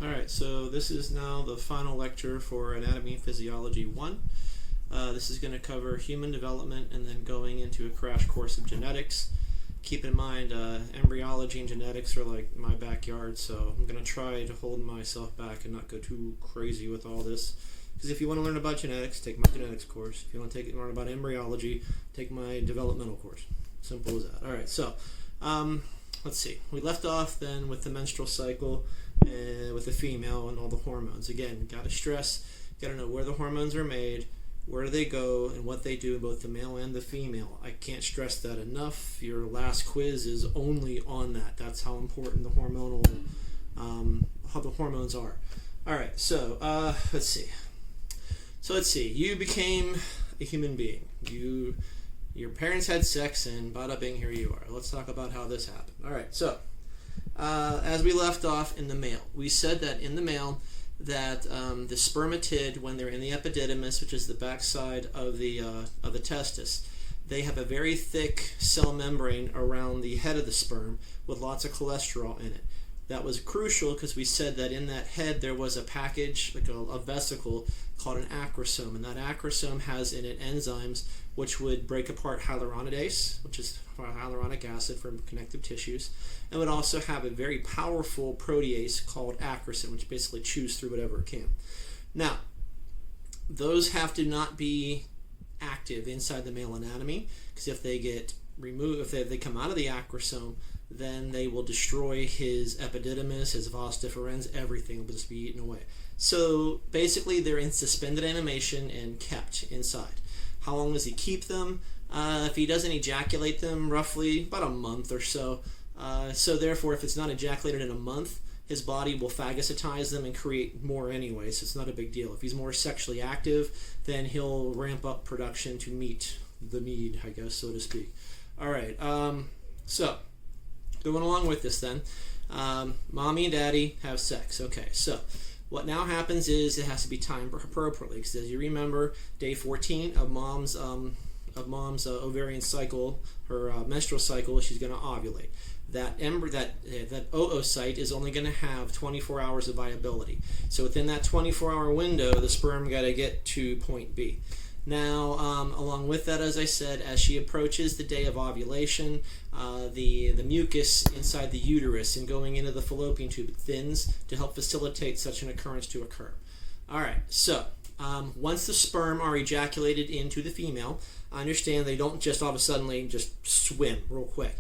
Alright, so this is now the final lecture for Anatomy and Physiology 1. This is going to cover human development and then going into a crash course of genetics. Keep in mind, embryology and genetics are like my backyard, so I'm going to try to hold myself back and not go too crazy with all this. Because if you want to learn about genetics, take my genetics course. If you want to learn about embryology, take my developmental course. Simple as that. Alright, so let's see. We left off then with the menstrual cycle with the female and all the hormones. Again, got to stress, got to know where the hormones are made, where they go, and what they do in both the male and the female. I can't stress that enough. Your last quiz is only on that. That's how important the hormonal, how the hormones are. All right, so let's see. You became a human being. Your parents had sex, and bada bing, here you are. Let's talk about how this happened. All right, so as we left off in the male, we said that in the male that the spermatid, when they're in the epididymis, which is the backside of the testis, they have a very thick cell membrane around the head of the sperm with lots of cholesterol in it. That was crucial because we said that in that head there was a package, like a vesicle, called an acrosome, and that acrosome has in it enzymes which would break apart hyaluronidase, which is hyaluronic acid for connective tissues, and would also have a very powerful protease called acrosin, which basically chews through whatever it can. Now, those have to not be active inside the male anatomy, because if they get removed, if they come out of the acrosome, then they will destroy his epididymis, his vas deferens, everything will just be eaten away. So basically they're in suspended animation and kept inside. How long does he keep them? If he doesn't ejaculate them, roughly about a month or so. So therefore, if it's not ejaculated in a month, his body will phagocytize them and create more anyway, so it's not a big deal. If he's more sexually active, then he'll ramp up production to meet the need, I guess, so to speak. All right, so going along with this then, mommy and daddy have sex. Okay, so what now happens is it has to be timed appropriately, because as you remember, day 14 of mom's ovarian cycle, her menstrual cycle, she's going to ovulate. That oocyte is only going to have 24 hours of viability. So within that 24-hour window, the sperm got to get to point B. Now, along with that, as I said, as she approaches the day of ovulation, the mucus inside the uterus and going into the fallopian tube thins to help facilitate such an occurrence to occur. All right, so once the sperm are ejaculated into the female, I understand they don't just all of a sudden just swim real quick.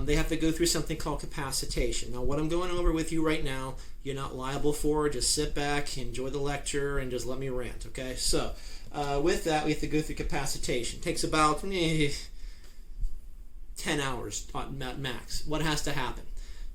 They have to go through something called capacitation. Now, what I'm going over with you right now, you're not liable for. Just sit back, enjoy the lecture, and just let me rant, okay? So, with that, we have to go through capacitation. It takes about 10 hours at max. What has to happen?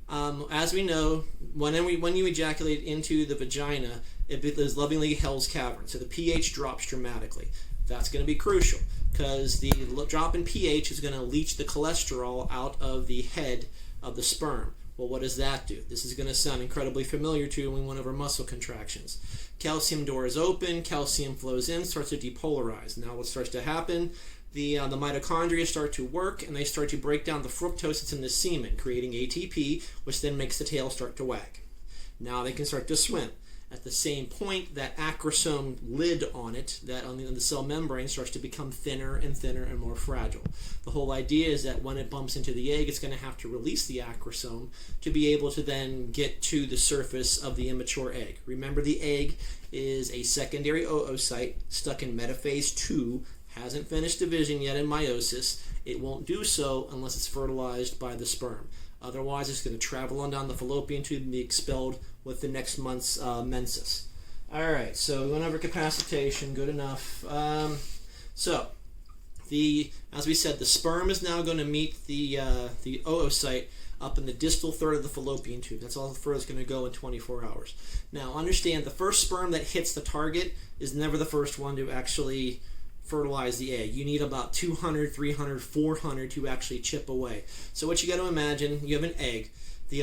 As we know, when you ejaculate into the vagina, it is lovingly Hell's Cavern, so the pH drops dramatically. That's going to be crucial, because the drop in pH is going to leach the cholesterol out of the head of the sperm. Well, what does that do? This is going to sound incredibly familiar to you in one of our muscle contractions. Calcium door is open, calcium flows in, starts to depolarize. Now what starts to happen? The mitochondria start to work, and they start to break down the fructose that's in the semen, creating ATP, which then makes the tail start to wag. Now they can start to swim. At the same point, that acrosome lid on it, that on the cell membrane, starts to become thinner and thinner and more fragile. The whole idea is that when it bumps into the egg, it's going to have to release the acrosome to be able to then get to the surface of the immature egg. Remember, the egg is a secondary oocyte stuck in metaphase 2, hasn't finished division yet in meiosis. It won't do so unless it's fertilized by the sperm. Otherwise, it's going to travel on down the fallopian tube and be expelled with the next month's menses. All right, so we went over capacitation. Good enough. As we said, the sperm is now going to meet the oocyte up in the distal third of the fallopian tube. That's all the further it's going to go in 24 hours. Now, understand, the first sperm that hits the target is never the first one to actually fertilize the egg. You need about 200, 300, 400 to actually chip away. So what you got to imagine, you have an egg. The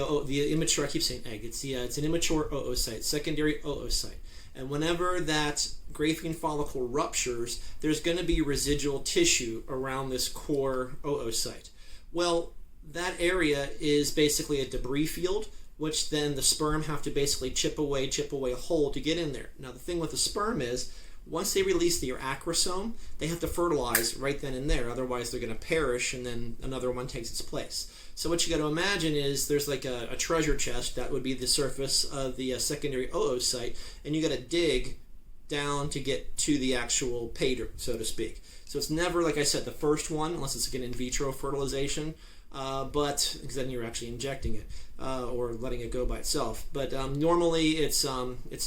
immature, I keep saying egg, it's an immature oocyte, secondary oocyte. And whenever that Graafian follicle ruptures, there's going to be residual tissue around this core oocyte. Well, that area is basically a debris field which then the sperm have to basically chip away a hole to get in there. Now the thing with the sperm is, once they release their acrosome, they have to fertilize right then and there, otherwise they're going to perish and then another one takes its place. So what you got to imagine is there's like a treasure chest that would be the surface of the secondary oocyte, and you got to dig down to get to the actual pay dirt, so to speak. So it's never, like I said, the first one, unless it's an in vitro fertilization, but because then you're actually injecting it or letting it go by itself. But normally it's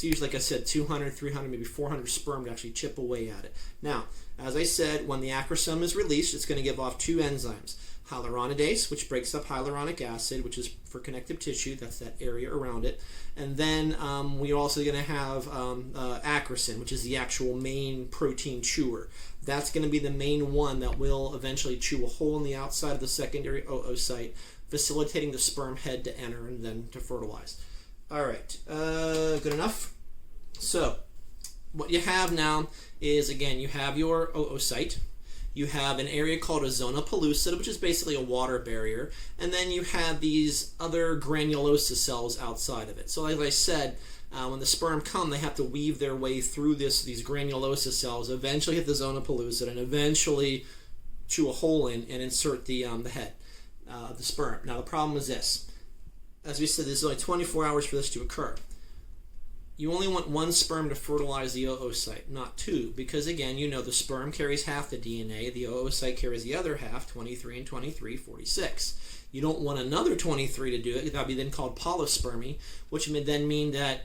usually, like I said, 200, 300, maybe 400 sperm to actually chip away at it. Now, as I said, when the acrosome is released, it's going to give off two enzymes. Hyaluronidase, which breaks up hyaluronic acid, which is for connective tissue, that's that area around it. And then we're also going to have acrosin, which is the actual main protein chewer. That's going to be the main one that will eventually chew a hole in the outside of the secondary oocyte, facilitating the sperm head to enter and then to fertilize. All right, good enough? So what you have now is, again, you have your oocyte. You have an area called a zona pellucida, which is basically a water barrier, and then you have these other granulosa cells outside of it. So like I said, when the sperm come, they have to weave their way through these granulosa cells, eventually hit the zona pellucida, and eventually chew a hole in and insert the head of the sperm. Now the problem is this. As we said, there's only 24 hours for this to occur. You only want one sperm to fertilize the oocyte, not two, because again, you know the sperm carries half the DNA, the oocyte carries the other half, 23 and 23, 46. You don't want another 23 to do it. That would be then called polyspermy, which would then mean that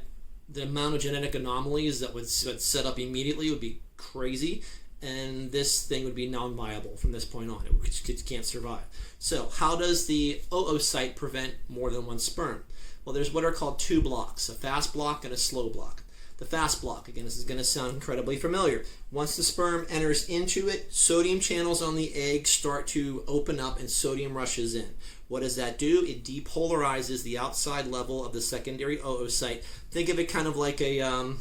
the amount of genetic anomalies that would set up immediately would be crazy, and this thing would be non-viable from this point on. It can't survive. So how does the oocyte prevent more than one sperm? Well, there's what are called two blocks, a fast block and a slow block. The fast block, again, this is going to sound incredibly familiar. Once the sperm enters into it, sodium channels on the egg start to open up and sodium rushes in. What does that do? It depolarizes the outside level of the secondary oocyte. Think of it kind of like a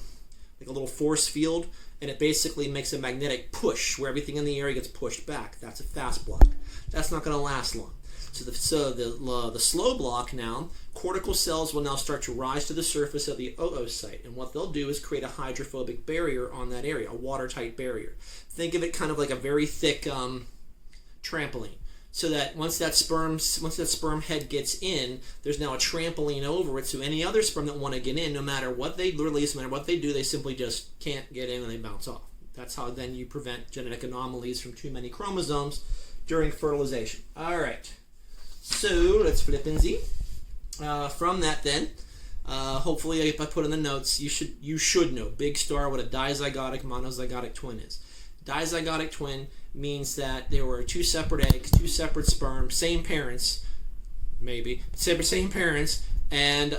little force field, and it basically makes a magnetic push where everything in the area gets pushed back. That's a fast block. That's not going to last long. So the slow block now, cortical cells will now start to rise to the surface of the oocyte, and what they'll do is create a hydrophobic barrier on that area, a watertight barrier. Think of it kind of like a very thick trampoline, so that once that sperm head gets in, there's now a trampoline over it, so any other sperm that want to get in, no matter what they release, no matter what they do, they simply just can't get in and they bounce off. That's how then you prevent genetic anomalies from too many chromosomes during fertilization. All right. So let's flip and see. From that then, hopefully if I put in the notes, you should know, big star, what a dizygotic monozygotic twin is. Dizygotic twin means that there were two separate eggs, two separate sperm, same parents, maybe, same parents, and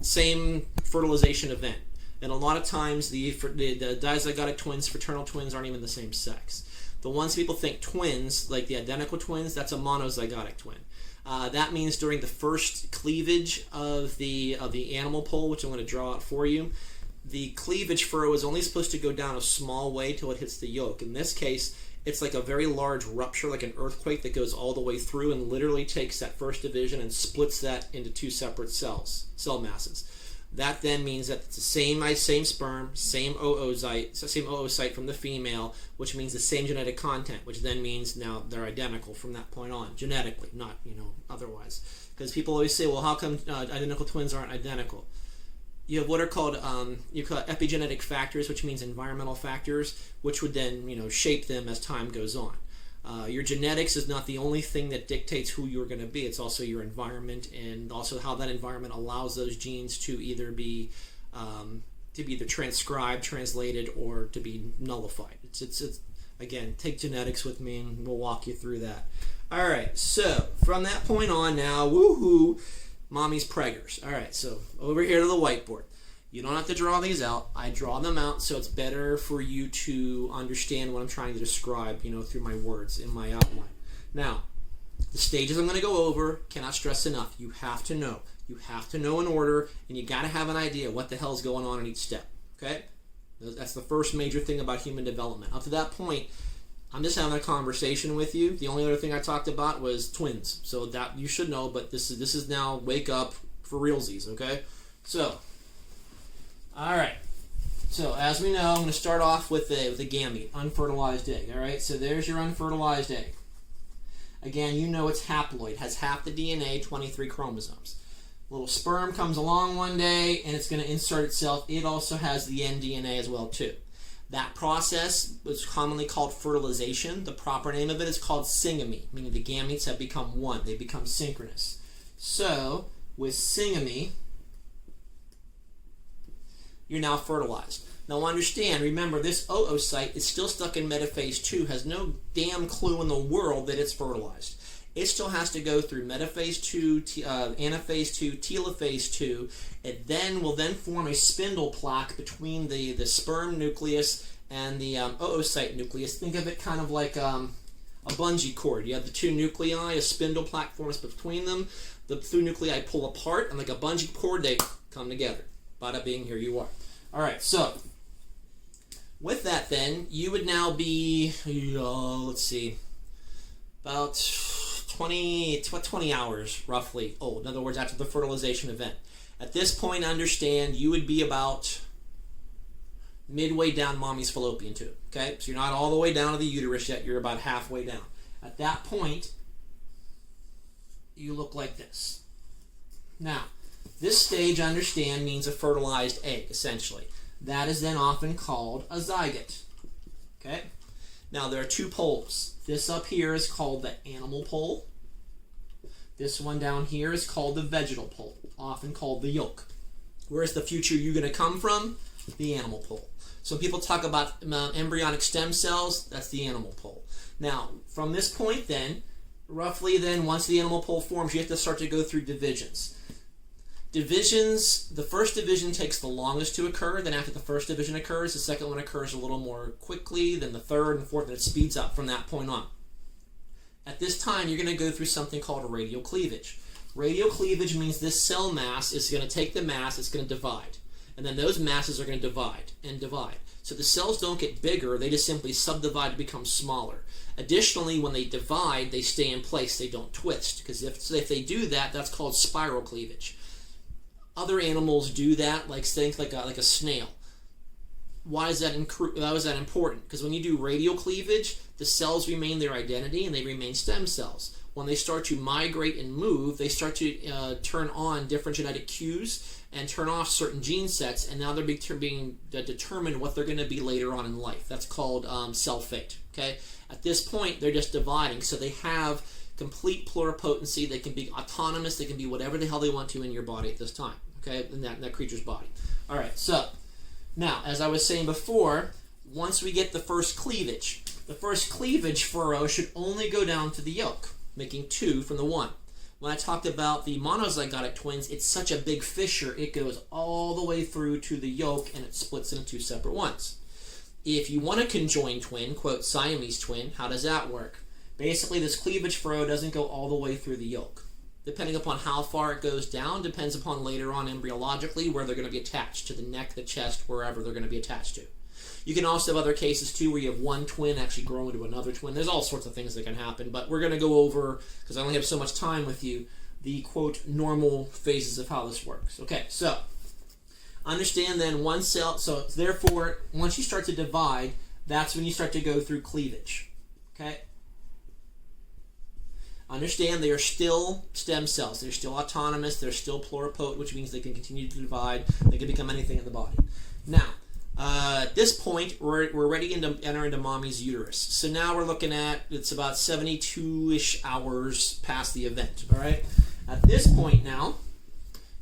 same fertilization event. And a lot of times the dizygotic twins, fraternal twins, aren't even the same sex. The ones people think twins, like the identical twins, that's a monozygotic twin. That means during the first cleavage of the animal pole, which I'm going to draw out for you, the cleavage furrow is only supposed to go down a small way till it hits the yolk. In this case, it's like a very large rupture, like an earthquake that goes all the way through and literally takes that first division and splits that into two separate cell masses. That then means that it's the same sperm, same oocyte from the female, which means the same genetic content, which then means now they're identical from that point on, genetically, not otherwise. Because people always say, well, how come identical twins aren't identical? You have what are called epigenetic factors, which means environmental factors, which would then shape them as time goes on. Your genetics is not the only thing that dictates who you're going to be. It's also your environment, and also how that environment allows those genes to either be transcribed, translated, or to be nullified. It's again, take genetics with me, and we'll walk you through that. All right. So from that point on, now, woohoo, mommy's preggers. All right. So over here to the whiteboard. You don't have to draw these out. I draw them out so it's better for you to understand what I'm trying to describe, through my words in my outline. Now, the stages I'm going to go over, cannot stress enough. You have to know. You have to know in order, and you got to have an idea what the hell's going on in each step. Okay? That's the first major thing about human development. Up to that point, I'm just having a conversation with you. The only other thing I talked about was twins. So that you should know, but this is now wake up, for realsies, okay? So, all right. So, as we know, I'm going to start off with a gamete, unfertilized egg, all right? So, there's your unfertilized egg. Again, you know it's haploid, has half the DNA, 23 chromosomes. Little sperm comes along one day, and it's going to insert itself. It also has the nDNA as well, too. That process was commonly called fertilization. The proper name of it is called syngamy, meaning the gametes have become one. They become synchronous. So, with syngamy, you're now fertilized. Now understand, remember, this oocyte is still stuck in metaphase 2, has no damn clue in the world that it's fertilized. It still has to go through metaphase 2, anaphase 2, telophase 2. It will then form a spindle plaque between the sperm nucleus and the oocyte nucleus. Think of it kind of like a bungee cord. You have the two nuclei, a spindle plaque forms between them. The two nuclei pull apart, and like a bungee cord, they come together. Bada bing, here you are. All right, so with that then, you would now be, let's see, about 20 hours roughly old. In other words, after the fertilization event. At this point, understand, you would be about midway down mommy's fallopian tube. Okay, so you're not all the way down to the uterus yet. You're about halfway down. At that point, you look like this. Now, this stage, understand, means a fertilized egg, essentially. That is then often called a zygote. Okay? Now, there are two poles. This up here is called the animal pole. This one down here is called the vegetal pole, often called the yolk. Where's the future you going to come from? The animal pole. So people talk about embryonic stem cells, that's the animal pole. Now, from this point then, roughly then, once the animal pole forms, you have to start to go through divisions. Divisions, the first division takes the longest to occur. Then after the first division occurs, the second one occurs a little more quickly, then the third and fourth, and it speeds up from that point on. At this time, you're going to go through something called radial cleavage. Radial cleavage means this cell mass is going to take the mass, it's going to divide. And then those masses are going to divide and divide. So the cells don't get bigger, they just simply subdivide to become smaller. Additionally, when they divide, they stay in place, they don't twist. Because if they do that, that's called spiral cleavage. Other animals do that, like a snail. Why is that important? Because when you do radial cleavage, the cells remain their identity and they remain stem cells. When they start to migrate and move, they start to turn on different genetic cues and turn off certain gene sets, and now they're being determined what they're going to be later on in life. That's called cell fate. Okay? At this point, they're just dividing, so they have complete pluripotency. They can be autonomous. They can be whatever the hell they want to in your body at this time. Okay, in that creature's body. All right. So now, as I was saying before, once we get the first cleavage furrow should only go down to the yolk, making two from the one. When I talked about the monozygotic twins, it's such a big fissure, it goes all the way through to the yolk and it splits into two separate ones. If you want a conjoined twin, quote Siamese twin, how does that work? Basically, this cleavage furrow doesn't go all the way through the yolk. Depending upon how far it goes down, depends upon later on embryologically where they're going to be attached, to the neck, the chest, wherever they're going to be attached to. You can also have other cases too where you have one twin actually grow into another twin. There's all sorts of things that can happen, but we're going to go over, because I only have so much time with you, the quote normal phases of how this works. Okay, so understand then one cell, so therefore once you start to divide, that's when you start to go through cleavage. Okay? Understand they are still stem cells. They're still autonomous. They're still pluripotent, which means they can continue to divide. They can become anything in the body. Now, at this point, we're ready to enter into mommy's uterus. So now we're looking at, it's about 72-ish hours past the event. All right? At this point now,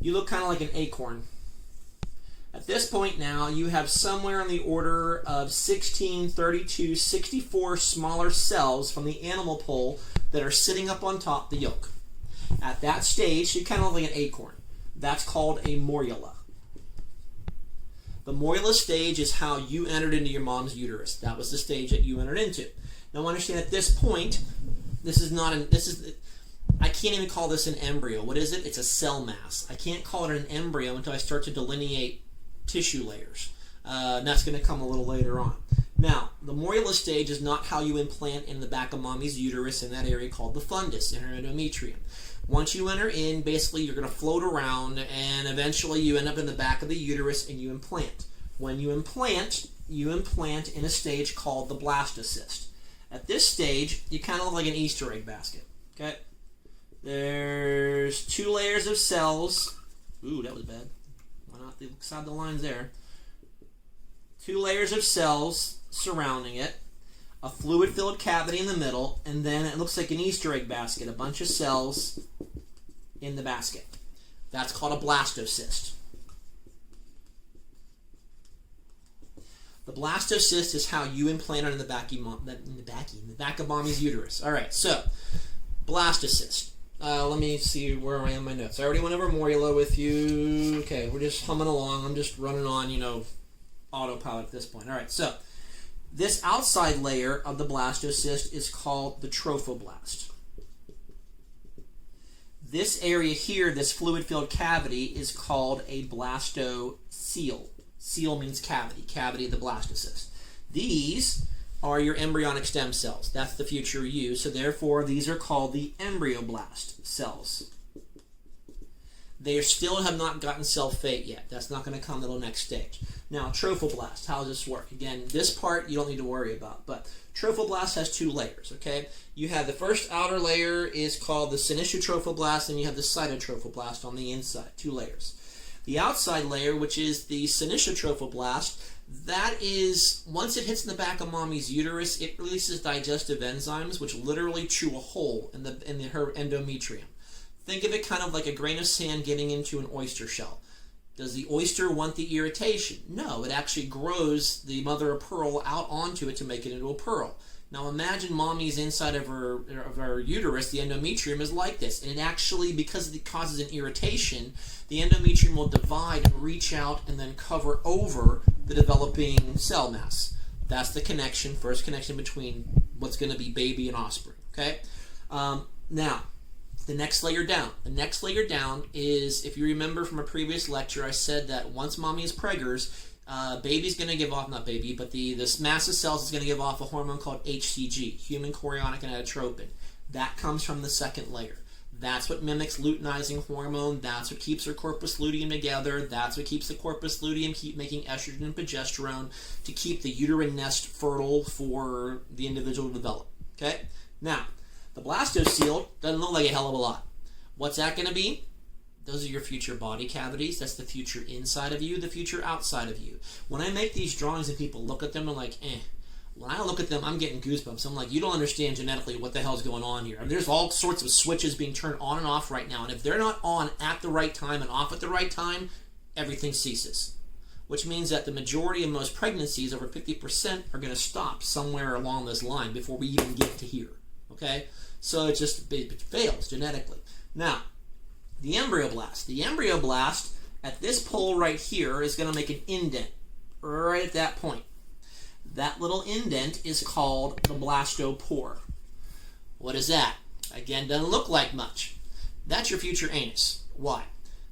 you look kind of like an acorn. At this point now, you have somewhere on the order of 16, 32, 64 smaller cells from the animal pole that are sitting up on top the yolk. At that stage, you kind of look like an acorn. That's called a morula. The morula stage is how you entered into your mom's uterus. That was the stage that you entered into. Now understand at this point, I can't even call this an embryo. What is it? It's a cell mass. I can't call it an embryo until I start to delineate tissue layers. And that's going to come a little later on. Now, the morula stage is not how you implant in the back of mommy's uterus in that area called the fundus, in her endometrium. Once you enter in, basically you're going to float around, and eventually you end up in the back of the uterus and you implant. When you implant in a stage called the blastocyst. At this stage, you kind of look like an Easter egg basket. Okay? There's 2 layers of cells. Ooh, that was bad. Why not inside the lines there? 2 layers of cells surrounding it, a fluid-filled cavity in the middle, and then it looks like an Easter egg basket, a bunch of cells in the basket. That's called a blastocyst. The blastocyst is how you implant it in the back of mommy's uterus. All right, so blastocyst. Let me see where I am in my notes. I already went over morula with you. Okay, we're just humming along. I'm just running on, autopilot at this point. All right, so this outside layer of the blastocyst is called the trophoblast. This area here, this fluid-filled cavity, is called a blastocele. Cele means cavity, cavity of the blastocyst. These are your embryonic stem cells. That's the future you, so therefore these are called the embryoblast cells. They still have not gotten cell fate yet. That's not going to come until the next stage. Now, trophoblast, how does this work? Again, this part you don't need to worry about, but trophoblast has 2 layers, okay? You have the first outer layer is called the sinistotrophoblast, and you have the cytotrophoblast on the inside, 2 layers. The outside layer, which is the sinistotrophoblast, that is, once it hits in the back of mommy's uterus, it releases digestive enzymes, which literally chew a hole in her endometrium. Think of it kind of like a grain of sand getting into an oyster shell. Does the oyster want the irritation? No, it actually grows the mother of pearl out onto it to make it into a pearl. Now imagine mommy's inside of her uterus, the endometrium is like this. And it actually, because it causes an irritation, the endometrium will divide and reach out and then cover over the developing cell mass. That's the connection, first connection between what's going to be baby and offspring. Okay? Now, the next layer down. The next layer down is, if you remember from a previous lecture, I said that once mommy is preggers, baby's going to give off, not baby, but this mass of cells is going to give off a hormone called HCG, human chorionic gonadotropin. That comes from the second layer. That's what mimics luteinizing hormone. That's what keeps her corpus luteum together. That's what keeps the corpus luteum keep making estrogen and progesterone to keep the uterine nest fertile for the individual to develop. Okay? Now, the blastocele doesn't look like a hell of a lot. What's that going to be? Those are your future body cavities. That's the future inside of you, the future outside of you. When I make these drawings and people look at them, they're like, eh. When I look at them, I'm getting goosebumps. I'm like, you don't understand genetically what the hell's going on here. I mean, there's all sorts of switches being turned on and off right now, and if they're not on at the right time and off at the right time, everything ceases. Which means that the majority of most pregnancies, over 50%, are going to stop somewhere along this line before we even get to here. Okay? So it fails genetically. Now, the embryoblast. The embryoblast at this pole right here is going to make an indent right at that point. That little indent is called the blastopore. What is that? Again, doesn't look like much. That's your future anus. Why?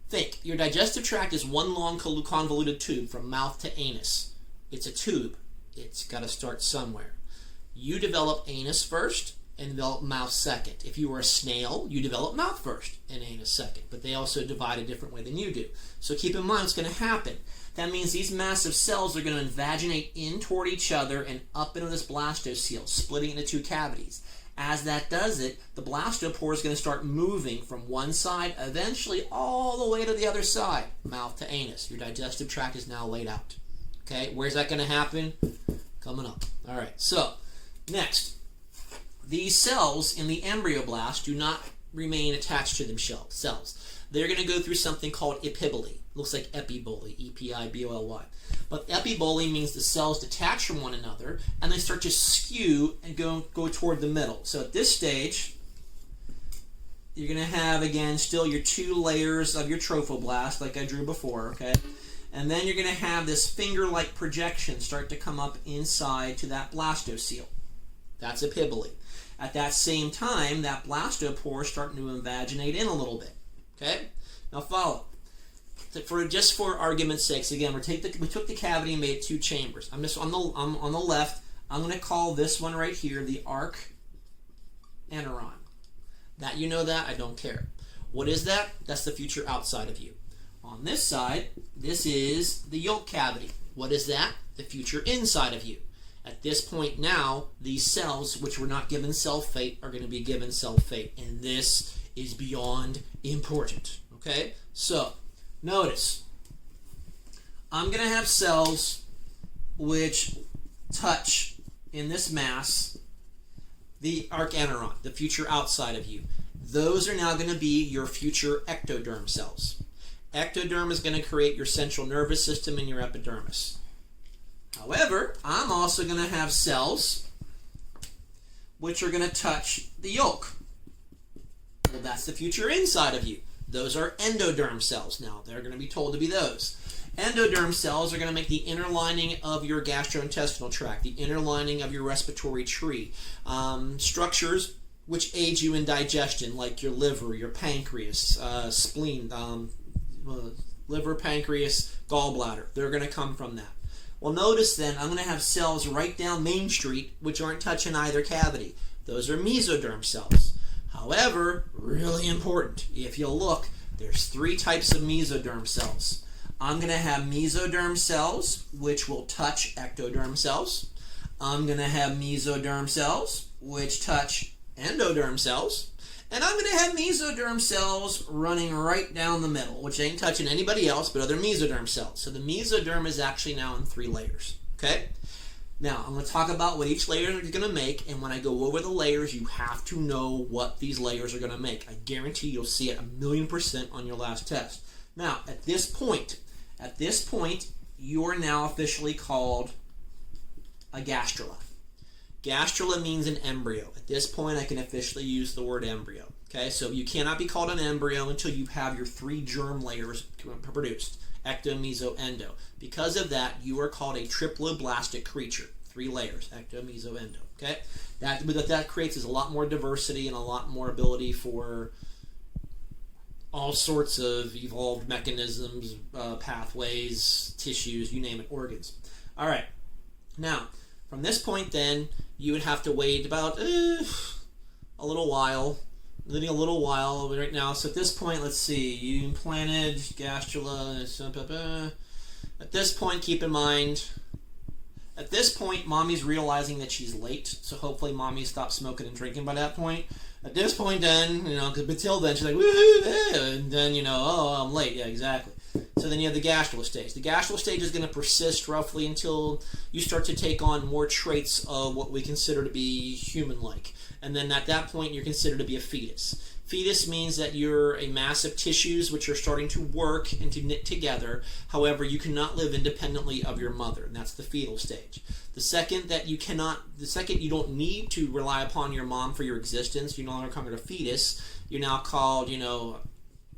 Think, your digestive tract is one long convoluted tube from mouth to anus. It's a tube. It's got to start somewhere. You develop anus first and develop mouth second. If you were a snail, you develop mouth first and anus second. But they also divide a different way than you do. So keep in mind what's going to happen. That means these massive cells are going to invaginate in toward each other and up into this blastocele, splitting into 2 cavities. As that does it, the blastopore is going to start moving from one side, eventually all the way to the other side, mouth to anus. Your digestive tract is now laid out. Okay, where's that going to happen? Coming up. All right, so next. These cells in the embryoblast do not remain attached to themselves. They're going to go through something called epiboly. Looks like epiboly, E-P-I-B-O-L-Y. But epiboly means the cells detach from one another and they start to skew and go toward the middle. So at this stage, you're going to have, again, still your 2 layers of your trophoblast like I drew before, okay? And then you're going to have this finger-like projection start to come up inside to that blastocele. That's epiboly. At that same time, that blastopore is starting to invaginate in a little bit. Okay? Now follow. for argument's sake, again, we took the cavity and made it 2 chambers. I'm just on the left. I'm going to call this one right here the arc aneron. That you know that, I don't care. What is that? That's the future outside of you. On this side, this is the yolk cavity. What is that? The future inside of you. At this point now, these cells, which were not given cell fate, are going to be given cell fate. And this is beyond important. Okay? So, notice, I'm going to have cells which touch in this mass the arc aneron, the future outside of you. Those are now going to be your future ectoderm cells. Ectoderm is going to create your central nervous system and your epidermis. However, I'm also going to have cells which are going to touch the yolk. Well, that's the future inside of you. Those are endoderm cells now. They're going to be told to be those. Endoderm cells are going to make the inner lining of your gastrointestinal tract, the inner lining of your respiratory tree. Structures which aid you in digestion, like your liver, your pancreas, spleen, liver, pancreas, gallbladder. They're going to come from that. Well, notice then, I'm going to have cells right down Main Street which aren't touching either cavity. Those are mesoderm cells. However, really important, if you'll look, there's 3 types of mesoderm cells. I'm going to have mesoderm cells which will touch ectoderm cells. I'm going to have mesoderm cells which touch endoderm cells. And I'm going to have mesoderm cells running right down the middle, which ain't touching anybody else but other mesoderm cells. So the mesoderm is actually now in 3 layers. Okay? Now, I'm going to talk about what each layer is going to make, and when I go over the layers, you have to know what these layers are going to make. I guarantee you'll see it 1,000,000% on your last test. Now, at this point, you are now officially called a gastrula. Gastrula means an embryo. At this point, I can officially use the word embryo. Okay, so you cannot be called an embryo until you have your 3 germ layers produced. Ecto, meso, endo. Because of that, you are called a triploblastic creature. 3 layers. Ecto, meso, endo. Okay? What that creates is a lot more diversity and a lot more ability for all sorts of evolved mechanisms, pathways, tissues, you name it, organs. All right. Now, from this point then, you would have to wait about a little while. Living a little while right now. So at this point, let's see. You implanted gastrula. At this point, keep in mind, at this point, mommy's realizing that she's late. So hopefully mommy stopped smoking and drinking by that point. At this point then, but till then, she's like, woohoo, and then, oh, I'm late. Yeah, exactly. So then you have the gastrula stage. The gastrula stage is going to persist roughly until you start to take on more traits of what we consider to be human-like. And then at that point, you're considered to be a fetus. Fetus means that you're a mass of tissues which are starting to work and to knit together. However, you cannot live independently of your mother, and that's the fetal stage. The second you don't need to rely upon your mom for your existence, you no longer become a fetus. You're now called,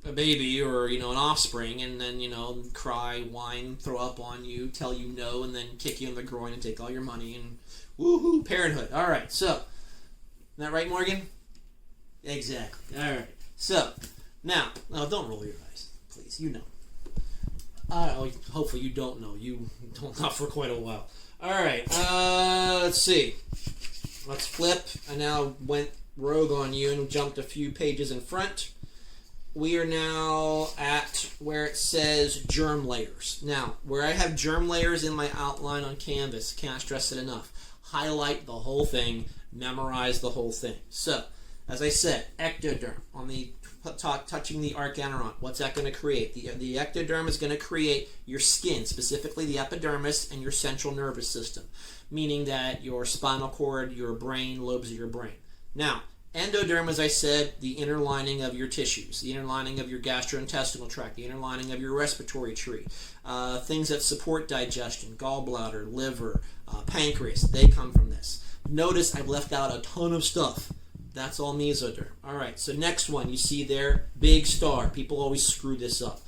a baby or, an offspring, and then, cry, whine, throw up on you, tell you no, and then kick you in the groin and take all your money, and woohoo, parenthood. All right, so, isn't that right, Morgan? Exactly. All right. So, now, don't roll your eyes, please. You know. Hopefully you don't know. You don't know for quite a while. All right. Let's see. Let's flip. I now went rogue on you and jumped a few pages in front. We are now at where it says germ layers. Now, where I have germ layers in my outline on Canvas, can't stress it enough. Highlight the whole thing. Memorize the whole thing. So, as I said, ectoderm, on the touching the arc aneron, what's that going to create? The ectoderm is going to create your skin, specifically the epidermis and your central nervous system, meaning that your spinal cord, your brain, lobes of your brain. Now, endoderm, as I said, the inner lining of your tissues, the inner lining of your gastrointestinal tract, the inner lining of your respiratory tree, things that support digestion, gallbladder, liver, pancreas, they come from this. Notice I've left out a ton of stuff. That's all mesoderm. All right, so next one, you see there, big star. People always screw this up.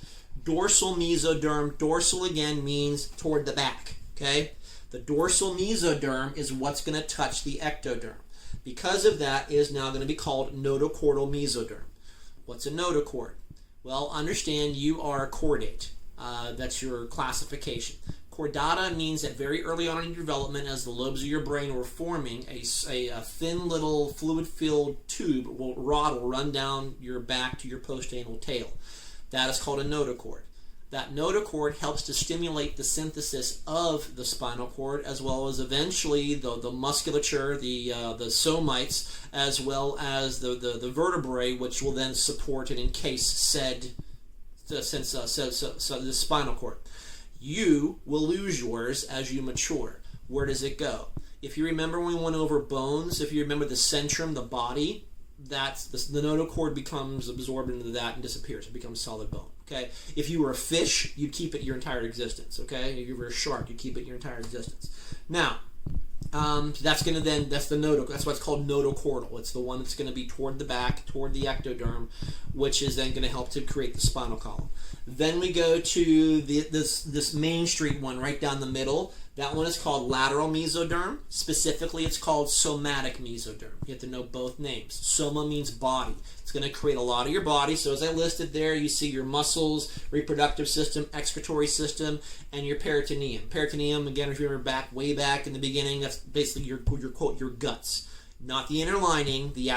Dorsal mesoderm. Dorsal, again, means toward the back, okay? The dorsal mesoderm is what's going to touch the ectoderm. Because of that, it is now going to be called notochordal mesoderm. What's a notochord? Well, understand you are chordate. That's your classification. Chordata means that very early on in your development, as the lobes of your brain were forming, a thin little fluid-filled tube, rod will run down your back to your postanal tail. That is called a notochord. That notochord helps to stimulate the synthesis of the spinal cord, as well as eventually the musculature, the somites, as well as the vertebrae, which will then support and encase the spinal cord. You will lose yours as you mature. Where does it go? If you remember when we went over bones, if you remember the centrum, the body, that's the notochord becomes absorbed into that and disappears. It becomes solid bone. Okay. If you were a fish, you'd keep it your entire existence. Okay. If you were a shark, you'd keep it your entire existence. Now, that's the notochord. That's why it's called notochordal. It's the one that's going to be toward the back, toward the ectoderm, which is then going to help to create the spinal column. Then we go to this Main Street one right down the middle. That one is called lateral mesoderm. Specifically, it's called somatic mesoderm. You have to know both names. Soma means body. It's going to create a lot of your body. So as I listed there, you see your muscles, reproductive system, excretory system, and your peritoneum. Peritoneum, again, if you remember way back in the beginning, that's basically your quote, your guts. Not the inner lining, the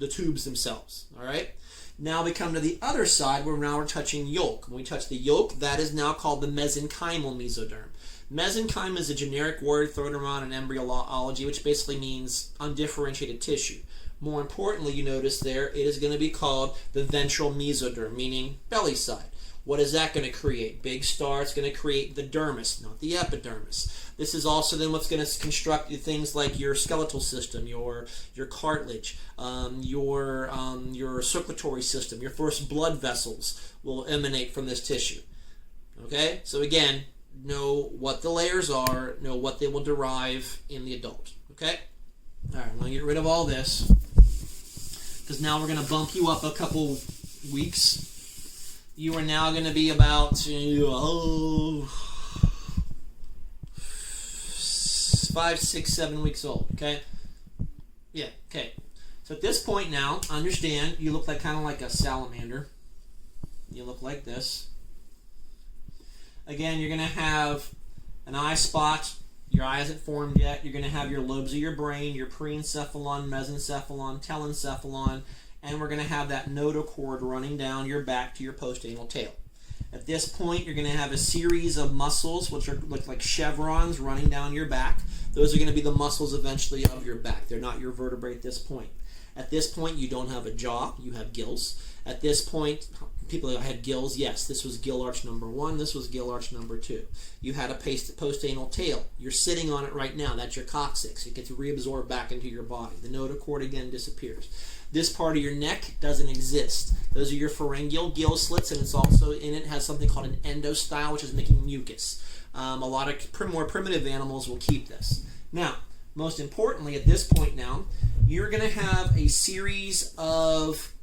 tubes themselves. All right? Now we come to the other side where now we're touching yolk. When we touch the yolk, that is now called the mesenchymal mesoderm. Mesenchyme is a generic word thrown around in embryology, which basically means undifferentiated tissue. More importantly, you notice there, it is going to be called the ventral mesoderm, meaning belly side. What is that going to create? Big star, it's going to create the dermis, not the epidermis. This is also then what's going to construct things like your skeletal system, your cartilage, your circulatory system, your first blood vessels will emanate from this tissue. Okay? So again, know what the layers are, know what they will derive in the adult. Okay? All right, I'm going to get rid of all this because now we're going to bump you up a couple weeks. You are now going to be about 5, 6, 7 weeks old. Okay? Yeah, okay. So at this point now, understand you look kind of like a salamander. You look like this. Again, you're going to have an eye spot. Your eye hasn't formed yet. You're going to have your lobes of your brain, your preencephalon, mesencephalon, telencephalon, and we're going to have that notochord running down your back to your postanal tail. At this point, you're going to have a series of muscles, which look like chevrons running down your back. Those are going to be the muscles eventually of your back. They're not your vertebrae at this point. At this point, you don't have a jaw. You have gills. At this point, people had gills. Yes, this was gill arch number 1. This was gill arch number 2. You had a postanal tail. You're sitting on it right now. That's your coccyx. It gets reabsorbed back into your body. The notochord again disappears. This part of your neck doesn't exist. Those are your pharyngeal gill slits, and it's also in it has something called an endostyle, which is making mucus. A lot of more primitive animals will keep this. Now, most importantly, at this point now, you're going to have a series of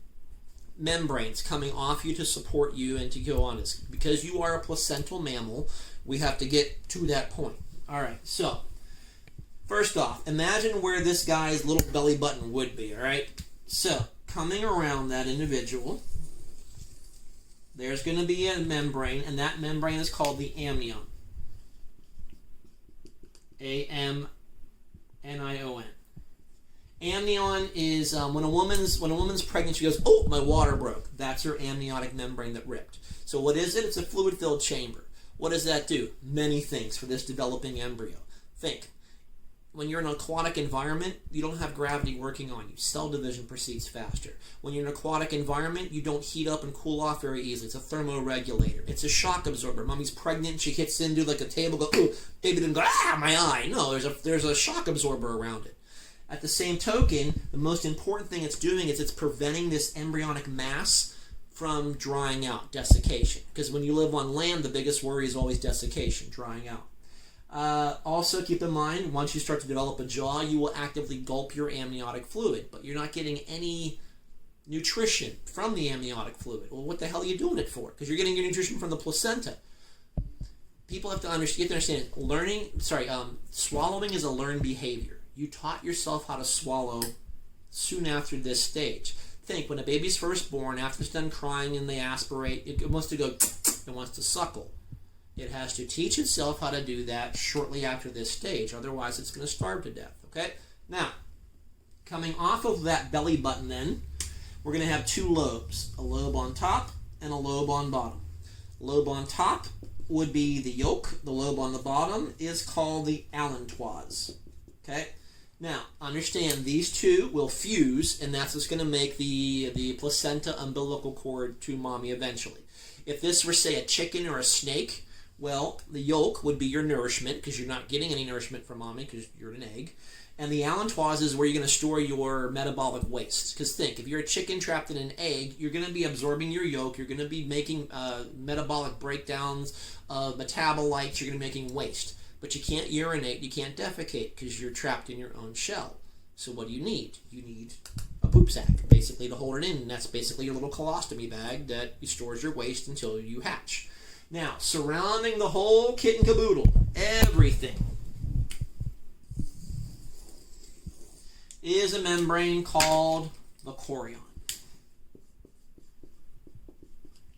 membranes coming off you to support you and to go on this. Because you are a placental mammal, we have to get to that point. All right, so first off, imagine where this guy's little belly button would be, all right? So, coming around that individual, there's going to be a membrane, and that membrane is called the amnion. A-M-N-I-O-N. Amnion is when a woman's pregnant, she goes, "Oh, my water broke." That's her amniotic membrane that ripped. So what is it? It's a fluid-filled chamber. What does that do? Many things for this developing embryo. Think. When you're in an aquatic environment, you don't have gravity working on you. Cell division proceeds faster. When you're in an aquatic environment, you don't heat up and cool off very easily. It's a thermoregulator. It's a shock absorber. Mommy's pregnant, she hits into like a table, go, "Ooh," baby didn't go, "Ah, my eye." No, there's a shock absorber around it. At the same token, the most important thing it's doing is it's preventing this embryonic mass from drying out, desiccation. Because when you live on land, the biggest worry is always desiccation, drying out. Also, keep in mind, once you start to develop a jaw, you will actively gulp your amniotic fluid, but you're not getting any nutrition from the amniotic fluid. Well, what the hell are you doing it for? Because you're getting your nutrition from the placenta. People have to understand, swallowing is a learned behavior. You taught yourself how to swallow soon after this stage. think when a baby's first born, after it's done crying and they aspirate, it wants to go, it wants to suckle. It has to teach itself how to do that shortly after this stage. Otherwise, it's going to starve to death. Okay? Now, coming off of that belly button then, we're going to have two lobes, a lobe on top and a lobe on bottom. Lobe on top would be the yolk. The lobe on the bottom is called the allantoise. Okay? Now, understand these two will fuse, and that's what's going to make the placenta umbilical cord to mommy eventually. If this were, say, a chicken or a snake, well, the yolk would be your nourishment because you're not getting any nourishment from mommy because you're an egg. And the allantoise is where you're going to store your metabolic waste. Because think, if you're a chicken trapped in an egg, you're going to be absorbing your yolk. You're going to be making metabolic breakdowns of metabolites. You're going to be making waste. But you can't urinate, you can't defecate because you're trapped in your own shell. So what do you need? You need a poop sack, basically, to hold it in. And that's basically your little colostomy bag that stores your waste until you hatch. Now, surrounding the whole kit and caboodle, everything, is a membrane called the chorion.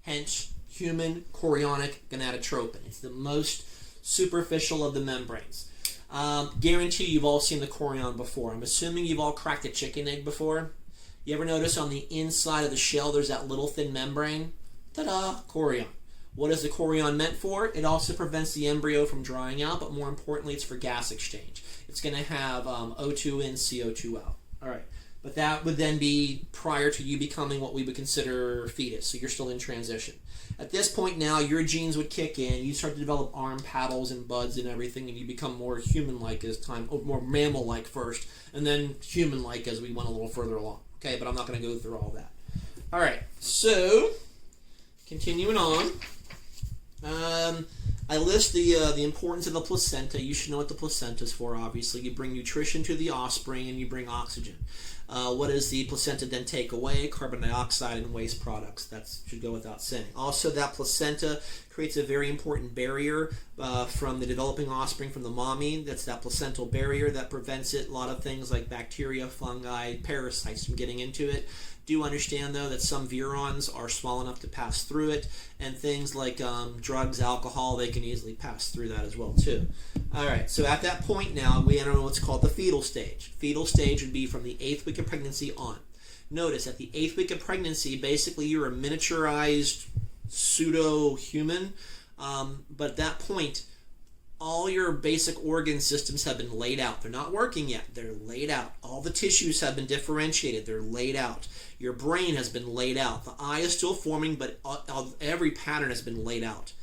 Hence, human chorionic gonadotropin. It's the most superficial of the membranes. Guarantee you've all seen the chorion before. I'm assuming you've all cracked a chicken egg before. You ever notice on the inside of the shell there's that little thin membrane? Ta-da! Chorion. What is the chorion meant for? It also prevents the embryo from drying out, but more importantly, it's for gas exchange. It's going to have O2 in, CO2 out. All right. But that would then be prior to you becoming what we would consider fetus, so you're still in transition. At this point now, your genes would kick in. You start to develop arm paddles and buds and everything, and you become more human-like as time, or more mammal-like first, and then human-like as we went a little further along. Okay, but I'm not going to go through all that. All right, so continuing on. I list the importance of the placenta. You should know what the placenta is for, obviously. You bring nutrition to the offspring and you bring oxygen. What does the placenta then take away? Carbon dioxide and waste products. That should go without saying. Also, that placenta creates a very important barrier from the developing offspring from the mommy. That's that placental barrier that prevents it. A lot of things like bacteria, fungi, parasites from getting into it. Do understand, though, that some virions are small enough to pass through it, and things like drugs, alcohol, they can easily pass through that as well, too. All right, so at that point now, we enter what's called the fetal stage. Fetal stage would be from the 8th week of pregnancy on. Notice, at the 8th week of pregnancy, basically you're a miniaturized pseudo-human, but at that point, all your basic organ systems have been laid out. They're not working yet. They're laid out. All the tissues have been differentiated. They're laid out. Your brain has been laid out. The eye is still forming, but every pattern has been laid out.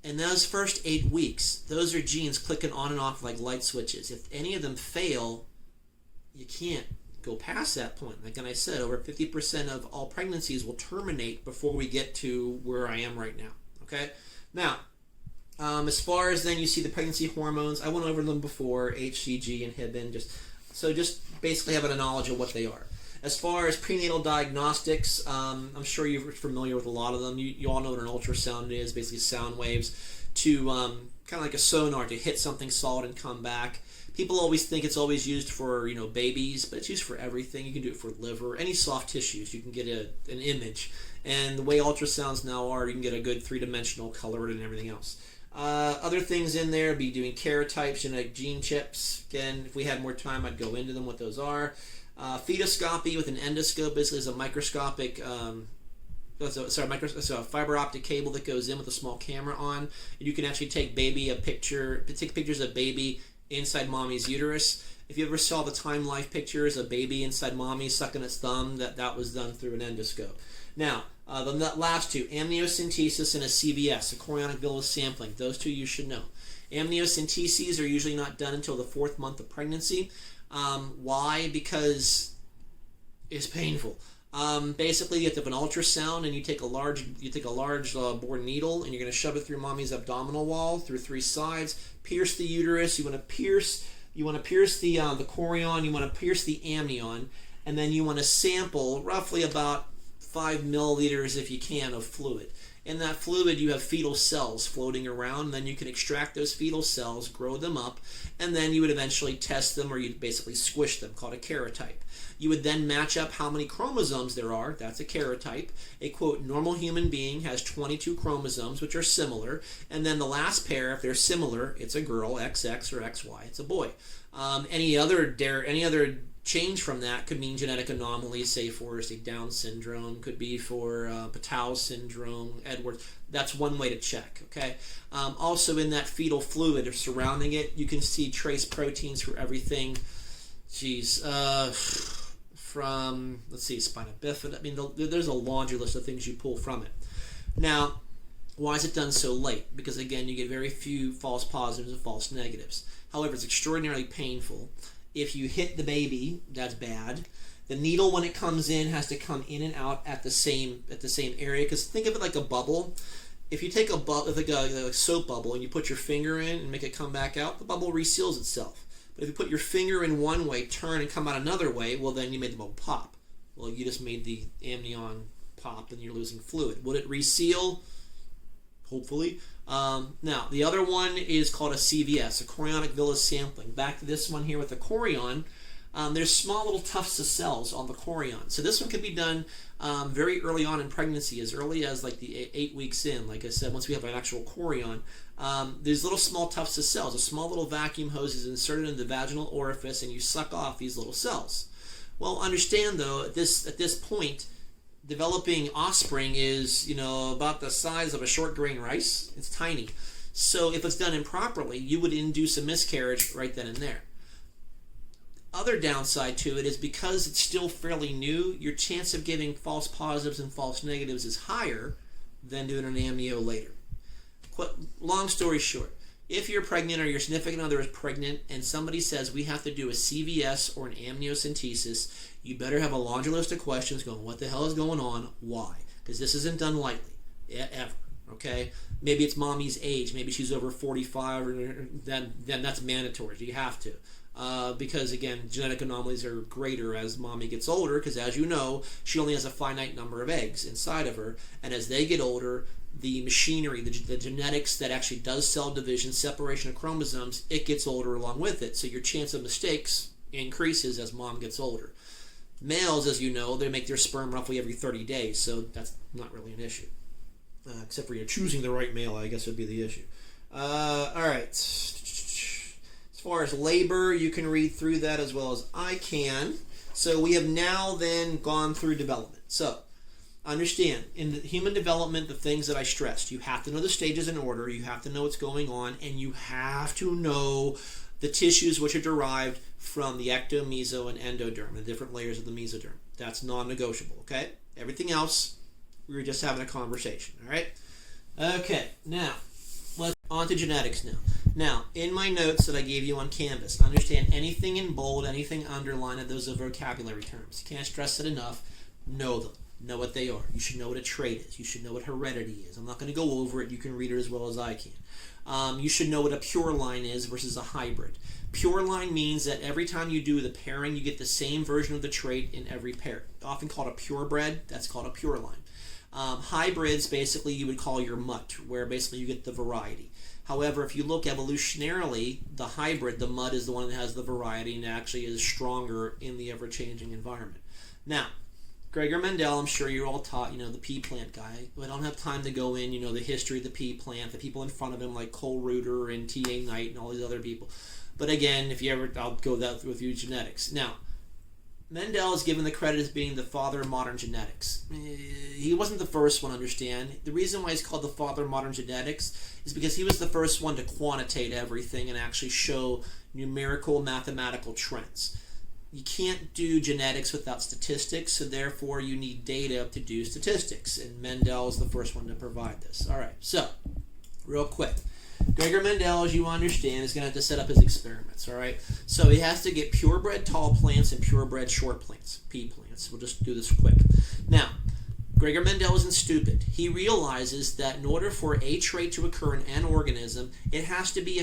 In those first 8 weeks, those are genes clicking on and off like light switches. If any of them fail, you can't go past that point. Like I said, over 50% of all pregnancies will terminate before we get to where I am right now. Okay? Now, as far as then you see the pregnancy hormones, I went over them before, HCG, inhibin, just basically having a knowledge of what they are. As far as prenatal diagnostics, I'm sure you're familiar with a lot of them. You all know what an ultrasound is, basically sound waves to kind of like a sonar to hit something solid and come back. People always think it's always used for babies, but it's used for everything. You can do it for liver, any soft tissues. You can get an image, and the way ultrasounds now are, you can get a good three-dimensional color and everything else. Other things in there be doing karyotypes, genetic gene chips. Again, if we had more time, I'd go into them, what those are. Fetoscopy with an endoscope basically is a microscopic, a fiber optic cable that goes in with a small camera on. And you can actually take pictures of baby inside mommy's uterus. If you ever saw the Time Life pictures of baby inside mommy sucking its thumb, that was done through an endoscope. Now, the last two, amniocentesis and a CVS, a chorionic villus sampling. Those two you should know. Amniocenteses are usually not done until the 4th month of pregnancy. Why? Because it's painful. Basically, you have to have an ultrasound, and you take a large bore needle, and you're going to shove it through mommy's abdominal wall through 3 sides. Pierce the uterus. You want to pierce the chorion. You want to pierce the amnion, and then you want to sample roughly about 5 milliliters, if you can, of fluid. In that fluid, you have fetal cells floating around, and then you can extract those fetal cells, grow them up, and then you would eventually test them, or you'd basically squish them, called a karyotype. You would then match up how many chromosomes there are. That's a karyotype. A, quote, normal human being has 22 chromosomes, which are similar, and then the last pair, if they're similar, it's a girl, XX, or XY, it's a boy. Any other change from that could mean genetic anomalies, say for Down syndrome, could be for Patau syndrome, Edwards. That's one way to check, okay? Also in that fetal fluid or surrounding it, you can see trace proteins for everything. From, let's see, spina bifida. I mean, there's a laundry list of things you pull from it. Now, why is it done so late? Because again, you get very few false positives and false negatives. However, it's extraordinarily painful. If you hit the baby, that's bad. The needle, when it comes in, has to come in and out at the same area. Because think of it like a bubble. If you take a soap bubble and you put your finger in and make it come back out, the bubble reseals itself. But if you put your finger in one way, turn, and come out another way, well, then you made the bubble pop. Well, you just made the amnion pop, and you're losing fluid. Would it reseal? Hopefully. Now, the other one is called a CVS, a chorionic villus sampling. Back to this one here with the chorion. There's small little tufts of cells on the chorion. So this one can be done very early on in pregnancy, as early as like the 8 weeks in. Like I said, once we have an actual chorion, there's little small tufts of cells. A small little vacuum hose is inserted in the vaginal orifice, and you suck off these little cells. Well, understand though, at this point, developing offspring is, about the size of a short grain rice. It's tiny. So if it's done improperly, you would induce a miscarriage right then and there. Other downside to it is because it's still fairly new, your chance of getting false positives and false negatives is higher than doing an amnio later. Long story short, if you're pregnant or your significant other is pregnant and somebody says we have to do a CVS or an amniocentesis, you better have a laundry list of questions going, what the hell is going on? Why? Because this isn't done lightly, ever. Okay? Maybe it's mommy's age. Maybe she's over 45, then that's mandatory. You have to. Because again, genetic anomalies are greater as mommy gets older, because as you know, she only has a finite number of eggs inside of her, and as they get older, the machinery, the genetics that actually does cell division, separation of chromosomes, it gets older along with it. So your chance of mistakes increases as mom gets older. Males, as you know, they make their sperm roughly every 30 days, so that's not really an issue. Except for you're choosing the right male, I guess would be the issue. All right. As far as labor, you can read through that as well as I can. So we have now then gone through development. So understand, in the human development, the things that I stressed, you have to know the stages in order, you have to know what's going on, and you have to know the tissues which are derived from the ecto, meso, and endoderm, the different layers of the mesoderm. That's non-negotiable, okay? Everything else, we were just having a conversation, all right? Okay, now, let's on to genetics now. Now, in my notes that I gave you on Canvas, understand anything in bold, anything underlined, those are vocabulary terms. You can't stress it enough. Know them. Know what they are. You should know what a trait is. You should know what heredity is. I'm not going to go over it. You can read it as well as I can. You should know what a pure line is versus a hybrid. Pure line means that every time you do the pairing, you get the same version of the trait in every pair. Often called a purebred, that's called a pure line. Hybrids, basically, you would call your mutt, where basically you get the variety. However, if you look evolutionarily, the hybrid, the mutt, is the one that has the variety and actually is stronger in the ever-changing environment. Now, Gregor Mendel, I'm sure you're all taught, the pea plant guy. I don't have time to go in, the history of the pea plant, the people in front of him like Cole Reuter and T.A. Knight and all these other people. But again, if you ever, I'll go that with you genetics. Now, Mendel is given the credit as being the father of modern genetics. He wasn't the first one, understand. The reason why he's called the father of modern genetics is because he was the first one to quantitate everything and actually show numerical mathematical trends. You can't do genetics without statistics, so therefore you need data to do statistics, and Mendel is the first one to provide this. All right, so, real quick. Gregor Mendel, as you understand, is going to have to set up his experiments, all right? So he has to get purebred tall plants and purebred short plants, pea plants. We'll just do this quick. Now, Gregor Mendel isn't stupid. He realizes that in order for a trait to occur in an organism, it has to be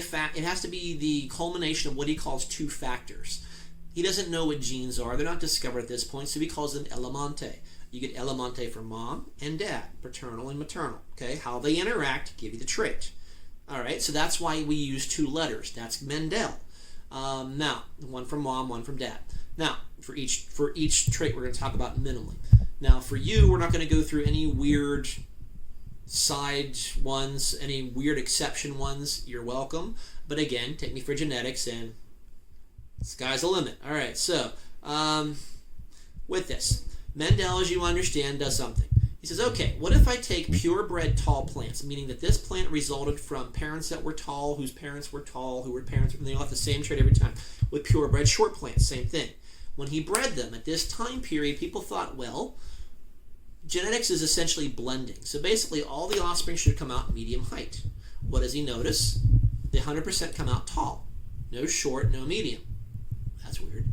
the culmination of what he calls two factors. He doesn't know what genes are. They're not discovered at this point, so he calls them elementae. You get elemente for mom and dad, paternal and maternal. Okay, how they interact give you the trait. All right, so that's why we use 2 letters. That's Mendel. Now, one from mom, one from dad. Now, for each trait, we're going to talk about minimally. Now, for you, we're not going to go through any weird side ones, any weird exception ones. You're welcome. But again, take me for genetics, and sky's the limit. All right, so with this, Mendel, as you understand, does something. He says, okay, what if I take purebred tall plants, meaning that this plant resulted from parents that were tall, whose parents were tall, who were parents, and they all have the same trait every time. With purebred short plants, same thing. When he bred them at this time period, people thought, well, genetics is essentially blending. So basically, all the offspring should come out medium height. What does he notice? They 100% come out tall. No short, no medium. That's weird.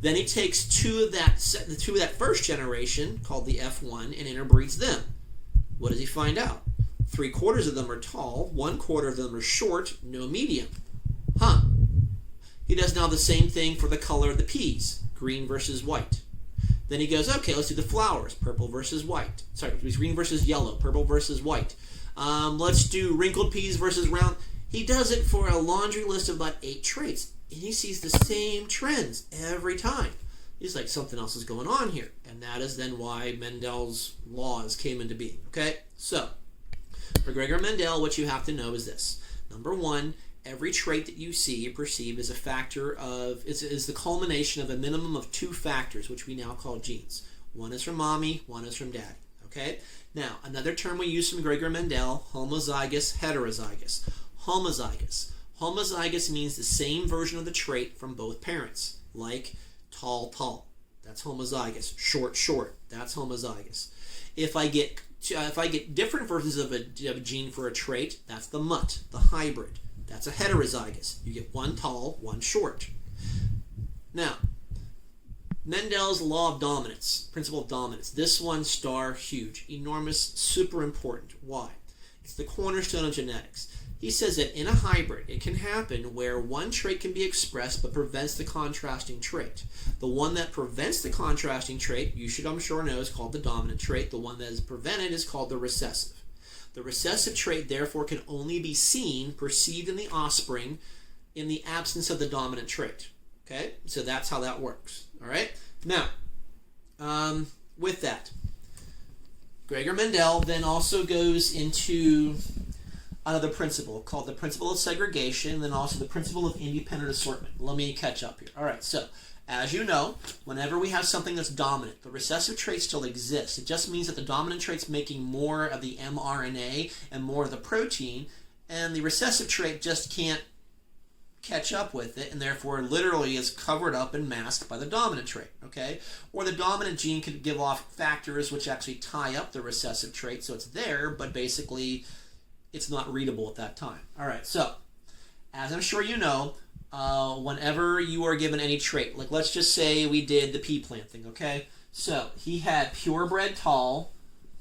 Then he takes two of that first generation, called the F1, and interbreeds them. What does he find out? 3/4 of them are tall, 1/4 of them are short, no medium. Huh. He does now the same thing for the color of the peas, green versus white. Then he goes, okay, let's do the flowers, purple versus white. Sorry, green versus yellow, purple versus white. Let's do wrinkled peas versus round. He does it for a laundry list of about 8 traits. And he sees the same trends every time. He's like, something else is going on here. And that is then why Mendel's laws came into being. Okay? So, for Gregor Mendel, what you have to know is this. Number 1, every trait that you see or perceive is a factor of, is the culmination of a minimum of 2 factors, which we now call genes. One is from mommy, one is from daddy. Okay? Now, another term we use from Gregor Mendel, homozygous, heterozygous. Homozygous. Homozygous means the same version of the trait from both parents, like tall, tall. That's homozygous. Short, short. That's homozygous. If I get different versions of a gene for a trait, that's the mutt, the hybrid. That's a heterozygous. You get one tall, one short. Now, Mendel's law of dominance, principle of dominance. This one, star, huge, enormous, super important. Why? It's the cornerstone of genetics. He says that in a hybrid, it can happen where one trait can be expressed but prevents the contrasting trait. The one that prevents the contrasting trait, you should, I'm sure, know, is called the dominant trait. The one that is prevented is called the recessive. The recessive trait, therefore, can only be seen, perceived in the offspring, in the absence of the dominant trait. Okay? So that's how that works. All right? Now, with that, Gregor Mendel then also goes into another principle called the principle of segregation, and then also the principle of independent assortment. Let me catch up here. All right, so as you know, whenever we have something that's dominant, the recessive trait still exists. It just means that the dominant trait's making more of the mRNA and more of the protein, and the recessive trait just can't catch up with it, and therefore literally is covered up and masked by the dominant trait, okay? Or the dominant gene could give off factors which actually tie up the recessive trait, so it's there, but basically it's not readable at that time. All right, so as I'm sure you know, whenever you are given any trait, like let's just say we did the pea plant thing, okay? So he had purebred tall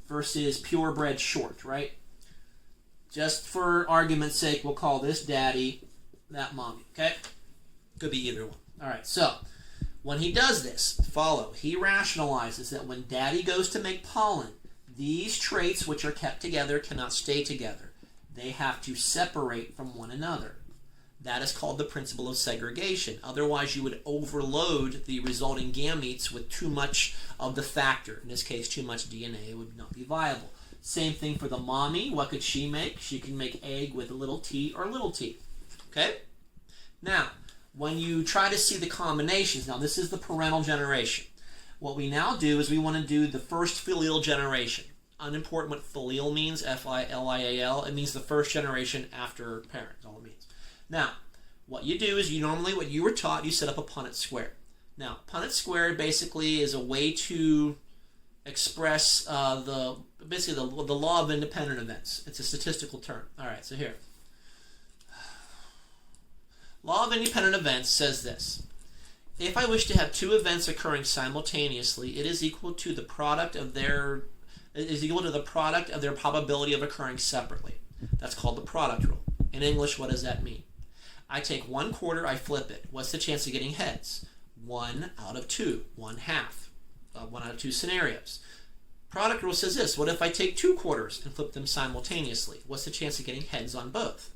versus purebred short, right? Just for argument's sake, we'll call this daddy, that mommy, okay? Could be either one. All right, so when he does this, follow, he rationalizes that when daddy goes to make pollen, these traits which are kept together cannot stay together. They have to separate from one another. That is called the principle of segregation. Otherwise, you would overload the resulting gametes with too much of the factor. In this case, too much DNA. It would not be viable. Same thing for the mommy. What could she make? She can make egg with a little t or little t. Okay? Now, when you try to see the combinations, now this is the parental generation. What we now do is we want to do the first filial generation. Unimportant what filial means, F-I-L-I-A-L. It means the first generation after parent, is all it means. Now, what you do is what you were taught, you set up a Punnett square. Now, Punnett square basically is a way to express the law of independent events. It's a statistical term. All right, so here. Law of independent events says this. If I wish to have 2 events occurring simultaneously, it is equal to the product of their probability of occurring separately. That's called the product rule. In English, what does that mean? I take 1/4, I flip it. What's the chance of getting heads? 1 out of 2, 1/2. 1 out of 2 scenarios. Product rule says this: what if I take 2 quarters and flip them simultaneously? What's the chance of getting heads on both?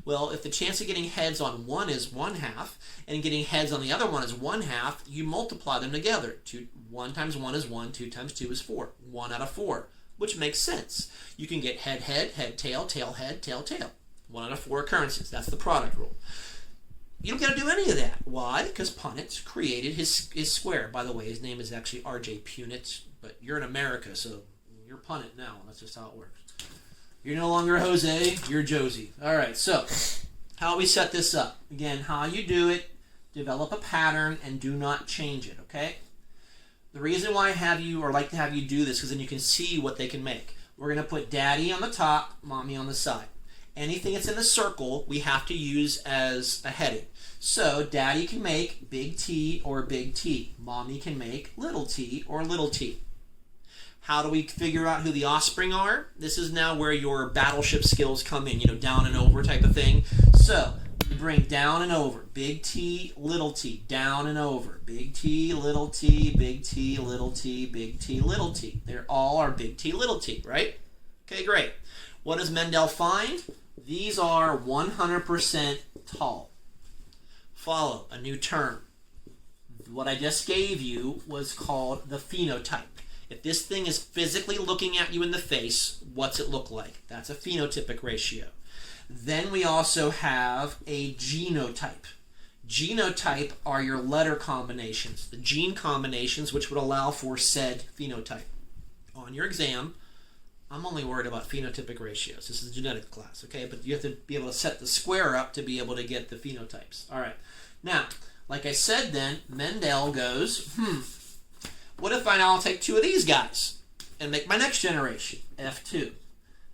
Well, if the chance of getting heads on one is 1/2 and getting heads on the other one is 1/2, you multiply them together. 1 times 1 is 1, 2 times 2 is 4. 1 out of 4, which makes sense. You can get head, head, head, tail, tail, head, tail, tail. 1 out of 4 occurrences. That's the product rule. You don't got to do any of that. Why? Because Punnett created his square. By the way, his name is actually R.J. Punnett, but you're in America, so you're Punnett now. That's just how it works. You're no longer Jose, you're Josie. All right, so how we set this up. Again, how you do it, develop a pattern, and do not change it, okay? The reason why I have you, or like to have you do this, because then you can see what they can make. We're going to put daddy on the top, mommy on the side. Anything that's in the circle, we have to use as a heading. So, daddy can make big T or big T. Mommy can make little t or little t. How do we figure out who the offspring are? This is now where your battleship skills come in, down and over type of thing. So, bring down and over. Big T, little t, down and over. Big T, little t, big T, little t, big T, little t. They're all our big T, little t, right? Okay, great. What does Mendel find? These are 100% tall. Follow a new term. What I just gave you was called the phenotype. If this thing is physically looking at you in the face, what's it look like? That's a phenotypic ratio. Then we also have a genotype. Genotype are your letter combinations, the gene combinations which would allow for said phenotype. On your exam, I'm only worried about phenotypic ratios. This is a genetic class, okay? But you have to be able to set the square up to be able to get the phenotypes. All right. Now, like I said then, Mendel goes, what if I now take 2 of these guys and make my next generation, F2?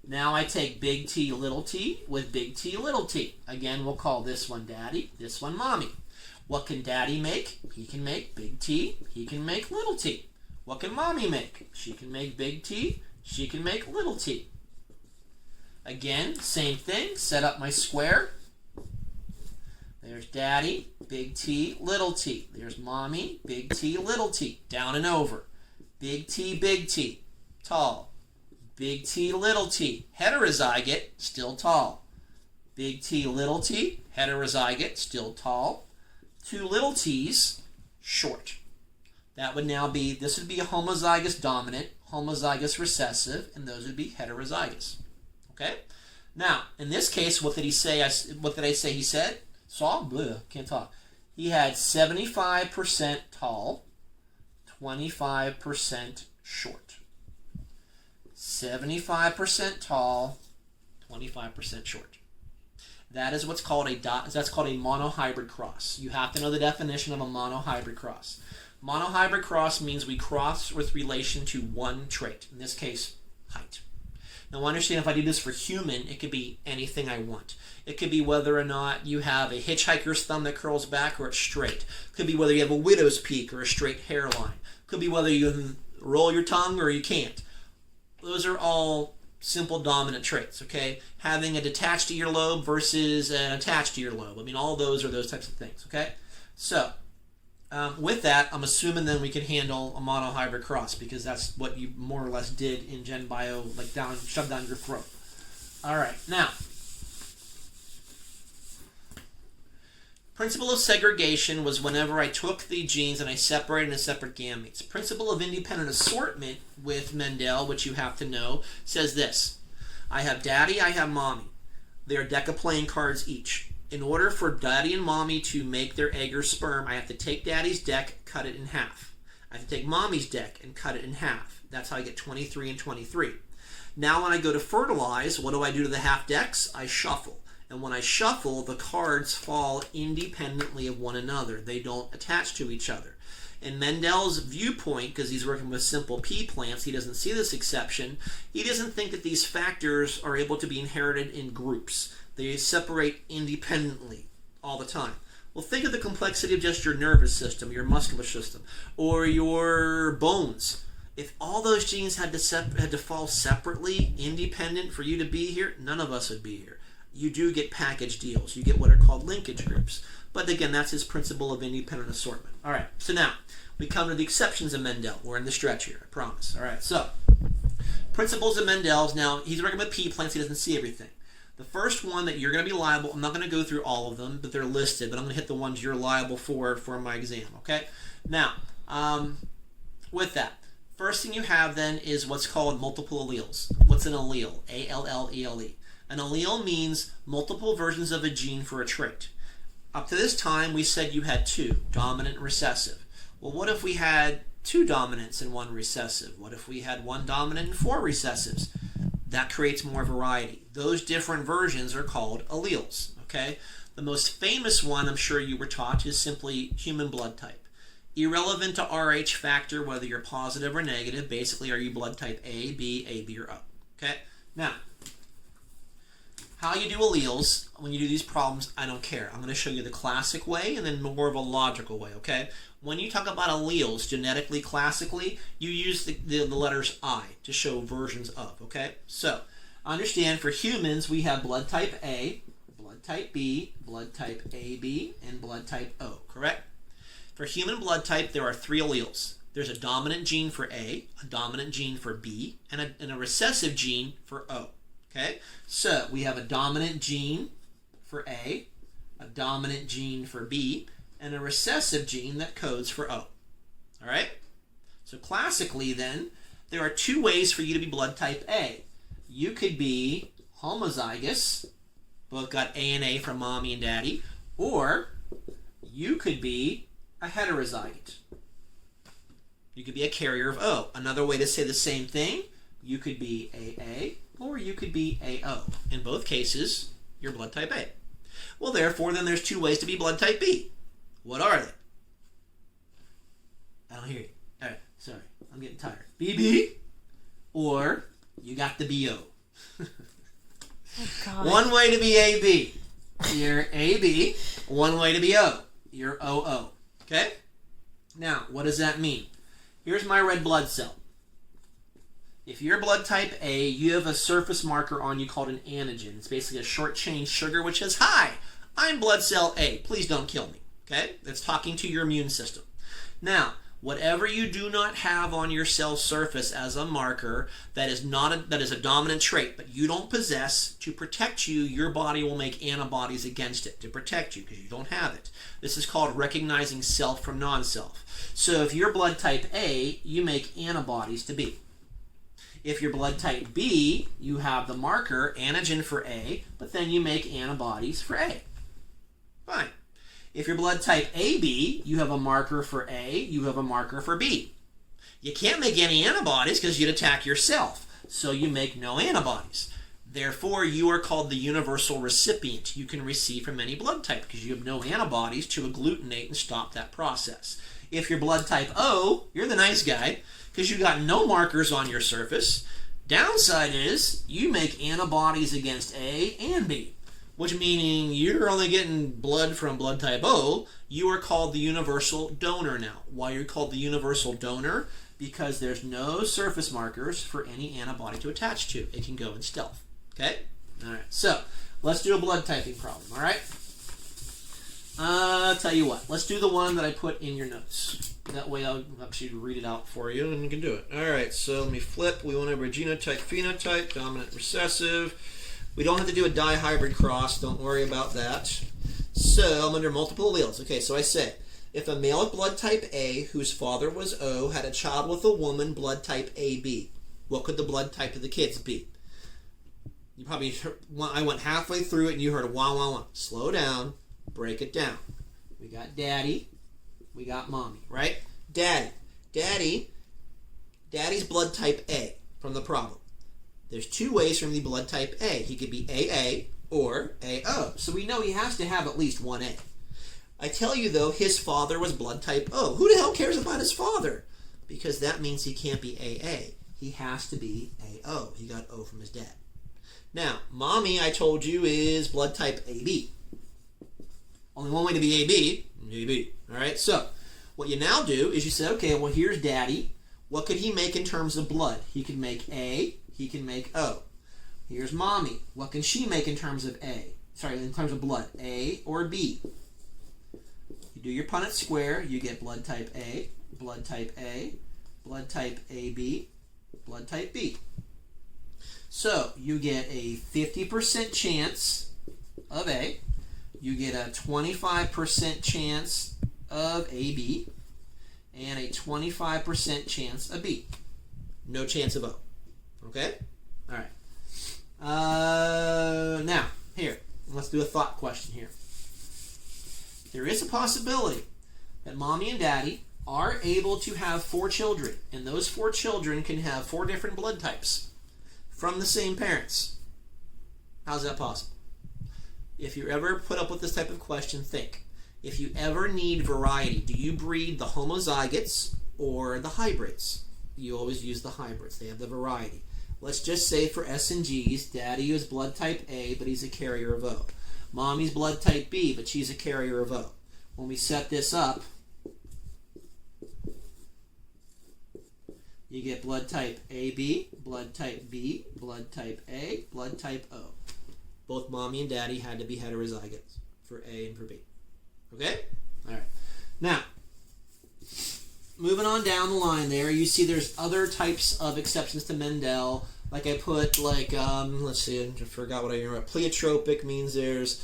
Now I take big T, little t with big T, little t. Again, we'll call this one daddy, this one mommy. What can daddy make? He can make big T, he can make little t. What can mommy make? She can make big T, she can make little t. Again, same thing, set up my square. There's daddy, big T, little t. There's mommy, big T, little t. Down and over. Big T, tall. Big T, little t. Heterozygote, still tall. Big T, little t. Heterozygote, still tall. 2 little t's, short. That would now be, this would be a homozygous dominant, homozygous recessive, and those would be heterozygous. Okay? Now, in this case, what did he say? What did I say he said? Saw? Bleh, can't talk. He had 75% tall, 25% short. 75% tall, 25% short. That is what's called that's called a monohybrid cross. You have to know the definition of a monohybrid cross. Monohybrid cross means we cross with relation to one trait. In this case, height. Now understand, if I do this for human, it could be anything I want. It could be whether or not you have a hitchhiker's thumb that curls back or it's straight. It could be whether you have a widow's peak or a straight hairline. It could be whether you can roll your tongue or you can't. Those are all simple dominant traits, okay? Having a detached earlobe versus an attached earlobe. I mean, all those are those types of things, okay? So, with that, I'm assuming then we can handle a monohybrid cross, because that's what you more or less did in Gen Bio, like shoved down your throat. All right, now, principle of segregation was whenever I took the genes and I separated into separate gametes. Principle of independent assortment with Mendel, which you have to know, says this. I have daddy, I have mommy. They are decaplane cards each. In order for daddy and mommy to make their egg or sperm, I have to take daddy's deck, cut it in half. I have to take mommy's deck and cut it in half. That's how I get 23 and 23. Now when I go to fertilize, what do I do to the half decks? I shuffle. And when I shuffle, the cards fall independently of one another. They don't attach to each other. In Mendel's viewpoint, because he's working with simple pea plants, he doesn't see this exception. He doesn't think that these factors are able to be inherited in groups. They separate independently all the time. Well, think of the complexity of just your nervous system, your muscular system, or your bones. If all those genes had to fall separately, independent for you to be here, none of us would be here. You do get package deals. You get what are called linkage groups. But again, that's his principle of independent assortment. All right, so now we come to the exceptions of Mendel. We're in the stretch here, I promise. All right, so principles of Mendel's. Now, he's working with pea plants. He doesn't see everything. The first one that you're going to be liable, I'm not going to go through all of them, but they're listed, but I'm going to hit the ones you're liable for my exam, okay? Now, with that, first thing you have then is what's called multiple alleles. What's an allele? A-L-L-E-L-E. An allele means multiple versions of a gene for a trait. Up to this time, we said you had two, dominant and recessive. Well, what if we had two dominants and one recessive? What if we had one dominant and four recessives? That creates more variety. Those different versions are called alleles, okay? The most famous one, I'm sure you were taught, is simply human blood type. Irrelevant to Rh factor, whether you're positive or negative, basically are you blood type A, B, or O, okay? Now, how you do alleles, when you do these problems, I don't care. I'm going to show you the classic way and then more of a logical way, okay? When you talk about alleles, genetically, classically, you use the letters I to show versions of, okay? So, understand for humans, we have blood type A, blood type B, blood type AB, and blood type O, correct? For human blood type, there are three alleles. There's a dominant gene for A, a dominant gene for B, and a recessive gene for O, okay? So, we have a dominant gene for A dominant gene for B, and a recessive gene that codes for O. All right? So classically then, there are two ways for you to be blood type A. You could be homozygous, both got A and A from mommy and daddy, or you could be a heterozygote. You could be a carrier of O. Another way to say the same thing, you could be AA or you could be AO. In both cases, you're blood type A. Well, therefore, then there's two ways to be blood type B. What are they? I don't hear you. All right, sorry. I'm getting tired. BB or you got the BO. Oh, God. One way to be AB. You're AB. One way to be O. You're OO. Okay? Now, what does that mean? Here's my red blood cell. If you're blood type A, you have a surface marker on you called an antigen. It's basically a short chain sugar which says, "Hi, I'm blood cell A. Please don't kill me." Okay? That's talking to your immune system. Now, whatever you do not have on your cell surface as a marker that is a dominant trait, but you don't possess, to protect you, your body will make antibodies against it to protect you because you don't have it. This is called recognizing self from non-self. So if you're blood type A, you make antibodies to B. If you're blood type B, you have the marker antigen for A, but then you make antibodies for A. Fine. If you're blood type AB, you have a marker for A, you have a marker for B. You can't make any antibodies because you'd attack yourself, so you make no antibodies. Therefore, you are called the universal recipient. You can receive from any blood type because you have no antibodies to agglutinate and stop that process. If you're blood type O, you're the nice guy because you got no markers on your surface. Downside is you make antibodies against A and B, which meaning you're only getting blood from blood type O. You are called the universal donor now. Why are you called the universal donor? Because there's no surface markers for any antibody to attach to. It can go in stealth. Okay? All right. So, let's do a blood typing problem. All right? Tell you what. Let's do the one that I put in your notes. That way I'll actually read it out for you and you can do it. All right. So, let me flip. We went over genotype, phenotype, dominant, recessive. We don't have to do a dihybrid cross. Don't worry about that. So, I'm under multiple alleles. Okay, so I say, if a male with blood type A, whose father was O, had a child with a woman blood type AB, what could the blood type of the kids be? You probably heard, I went halfway through it and you heard a wah, wah, wah. Slow down. Break it down. We got daddy. We got mommy, right? Daddy's blood type A from the problem. There's two ways from the blood type A. He could be AA or AO. So we know he has to have at least one A. I tell you, though, his father was blood type O. Who the hell cares about his father? Because that means he can't be AA. He has to be AO. He got O from his dad. Now, mommy, I told you, is blood type AB. Only one way to be AB. AB. All right? So, what you now do is you say, okay, well, here's daddy. What could he make in terms of blood? He could make A. He can make O. Here's mommy. What can she make in terms of in terms of blood? A or B? You do your Punnett square, you get blood type A, blood type A, blood type AB, blood type B. So you get a 50% chance of A. You get a 25% chance of AB. And a 25% chance of B. No chance of O. Okay? All right. Now, here, let's do a thought question here. There is a possibility that mommy and daddy are able to have 4 children, and those 4 children can have 4 different blood types from the same parents. How's that possible? If you ever put up with this type of question, think. If you ever need variety, do you breed the homozygotes or the hybrids? You always use the hybrids. They have the variety. Let's just say for S and G's, daddy is blood type A, but he's a carrier of O. Mommy's blood type B, but she's a carrier of O. When we set this up, you get blood type AB, blood type B, blood type A, blood type O. Both mommy and daddy had to be heterozygotes for A and for B. Okay? All right. Now, moving on down the line there, you see there's other types of exceptions to Mendel. Like I put, let's see, I forgot what I remember. Pleiotropic means there's,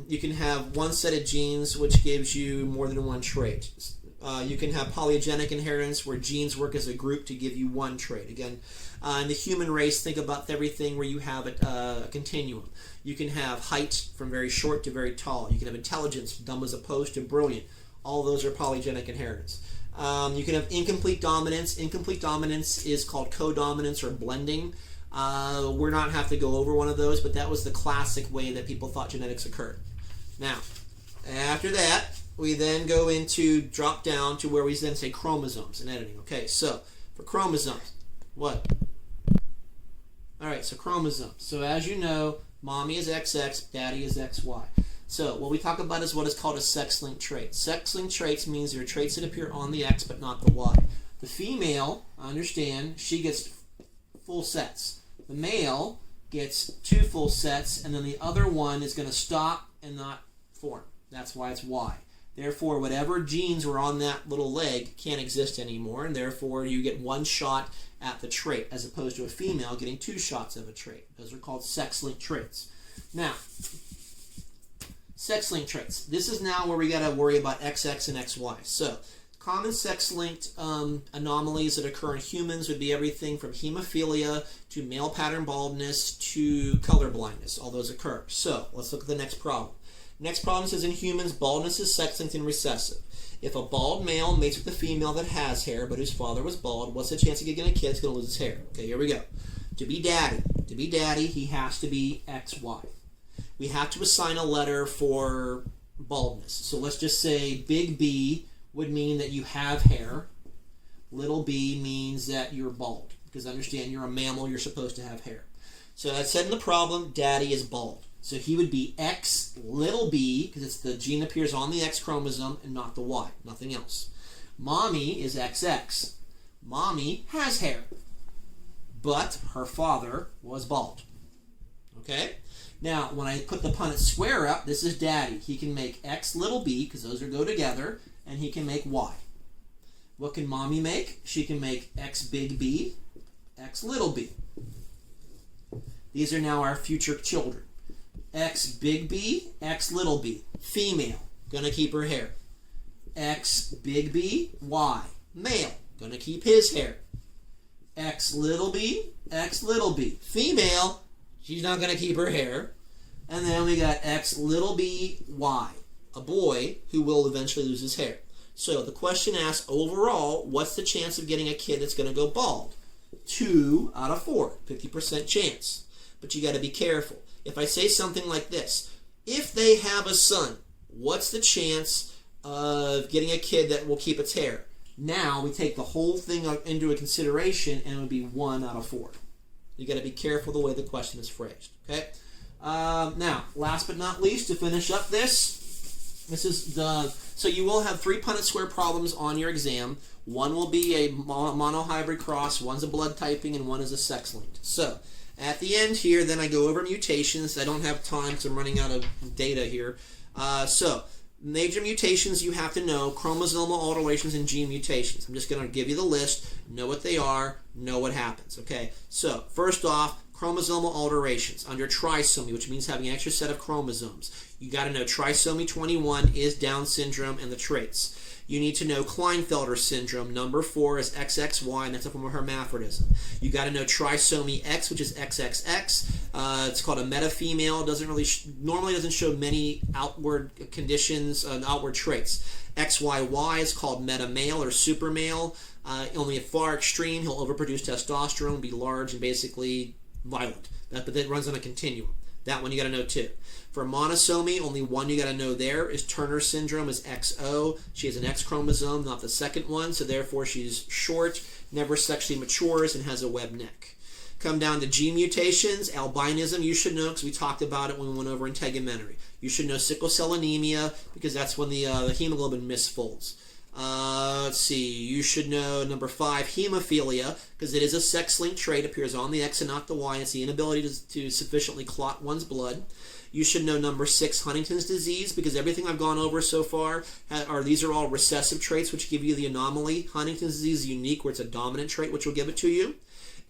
you can have one set of genes which gives you more than one trait. You can have polygenic inheritance where genes work as a group to give you one trait. Again, in the human race, think about everything where you have a continuum. You can have height from very short to very tall. You can have intelligence, dumb as opposed to brilliant. All those are polygenic inheritance. You can have incomplete dominance. Incomplete dominance is called codominance or blending. We're not have to go over one of those, but that was the classic way that people thought genetics occurred. Now, after that, we then go into drop down to where we then say chromosomes in editing. Okay, so for chromosomes, what? All right, so chromosomes. So as you know, mommy is XX, daddy is XY. So what we talk about is what is called a sex-linked trait. Sex-linked traits means there are traits that appear on the X but not the Y. The female, understand, she gets full sets. The male gets 2 full sets, and then the other one is going to stop and not form. That's why it's Y. Therefore, whatever genes were on that little leg can't exist anymore, and therefore you get 1 shot at the trait, as opposed to a female getting 2 shots of a trait. Those are called sex-linked traits. Now, sex-linked traits. This is now where we got to worry about XX and XY. So, common sex-linked anomalies that occur in humans would be everything from hemophilia to male pattern baldness to color blindness. All those occur. So, let's look at the next problem. Next problem says in humans, baldness is sex-linked and recessive. If a bald male mates with a female that has hair but whose father was bald, what's the chance of getting a kid that's going to lose his hair? Okay, here we go. To be daddy, he has to be XY. We have to assign a letter for baldness. So let's just say big B would mean that you have hair. Little b means that you're bald. Because understand, you're a mammal, you're supposed to have hair. So as said in the problem, daddy is bald. So he would be X little b, because it's the gene that appears on the X chromosome and not the Y, nothing else. Mommy is XX. Mommy has hair, but her father was bald. Okay? Now, when I put the Punnett square up, this is daddy. He can make X little b, because those go together, and he can make Y. What can mommy make? She can make X big B, X little b. These are now our future children. X big B, X little b. Female, gonna keep her hair. X big B, Y. Male, gonna keep his hair. X little b, X little b. Female, she's not gonna keep her hair. And then we got X little b, Y. A boy who will eventually lose his hair. So the question asks, overall, what's the chance of getting a kid that's gonna go bald? 2 out of 4, 50% chance. But you gotta be careful. If I say something like this, if they have a son, what's the chance of getting a kid that will keep its hair? Now we take the whole thing into consideration, and it would be 1 out of 4. You got to be careful the way the question is phrased. Okay. Now, last but not least, to finish up this is so you will have 3 Punnett square problems on your exam. One will be a monohybrid cross, one's a blood typing, and one is a sex linked. So. At the end here, then I go over mutations. I don't have time because I'm running out of data here. So, Major mutations you have to know, chromosomal alterations and gene mutations. I'm just going to give you the list, know what they are, know what happens. Okay, so first off, chromosomal alterations under trisomy, which means having an extra set of chromosomes. You got to know trisomy 21 is Down syndrome and the traits. You need to know Klinefelter syndrome. Number 4 is XXY, and that's a form of hermaphrodism. You got to know trisomy X, which is XXX. It's called a metafemale. Doesn't really normally doesn't show many outward conditions, outward traits. XYY is called metamale or supermale. Only at far extreme, he'll overproduce testosterone, be large, and basically violent. But that runs on a continuum. That one you got to know too. For monosomy, only one you got to know there is Turner syndrome, is XO. She has an X chromosome, not the second one, so therefore she's short, never sexually matures, and has a webbed neck. Come down to gene mutations, albinism you should know because we talked about it when we went over integumentary. You should know sickle cell anemia because that's when the hemoglobin misfolds. Let's see, you should know number 5, hemophilia, because it is a sex-linked trait, appears on the X and not the Y. It's the inability to sufficiently clot one's blood. You should know number 6, Huntington's disease, because everything I've gone over so far, these are all recessive traits, which give you the anomaly. Huntington's disease is unique, where it's a dominant trait, which will give it to you.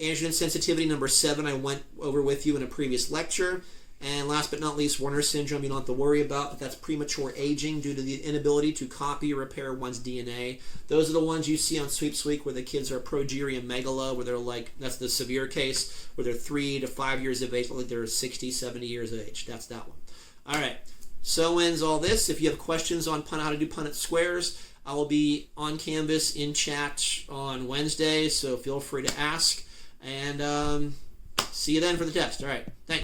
Androgen sensitivity, number 7, I went over with you in a previous lecture. And last but not least, Werner syndrome, you don't have to worry about, but that's premature aging due to the inability to copy or repair one's DNA. Those are the ones you see on Sweeps Week where the kids are progeria megala, where they're like, that's the severe case, where they're 3 to 5 years of age, like they're 60, 70 years of age. That's that one. All right, so ends all this. If you have questions on how to do Punnett squares, I will be on Canvas in chat on Wednesday, so feel free to ask. And see you then for the test. All right, thanks.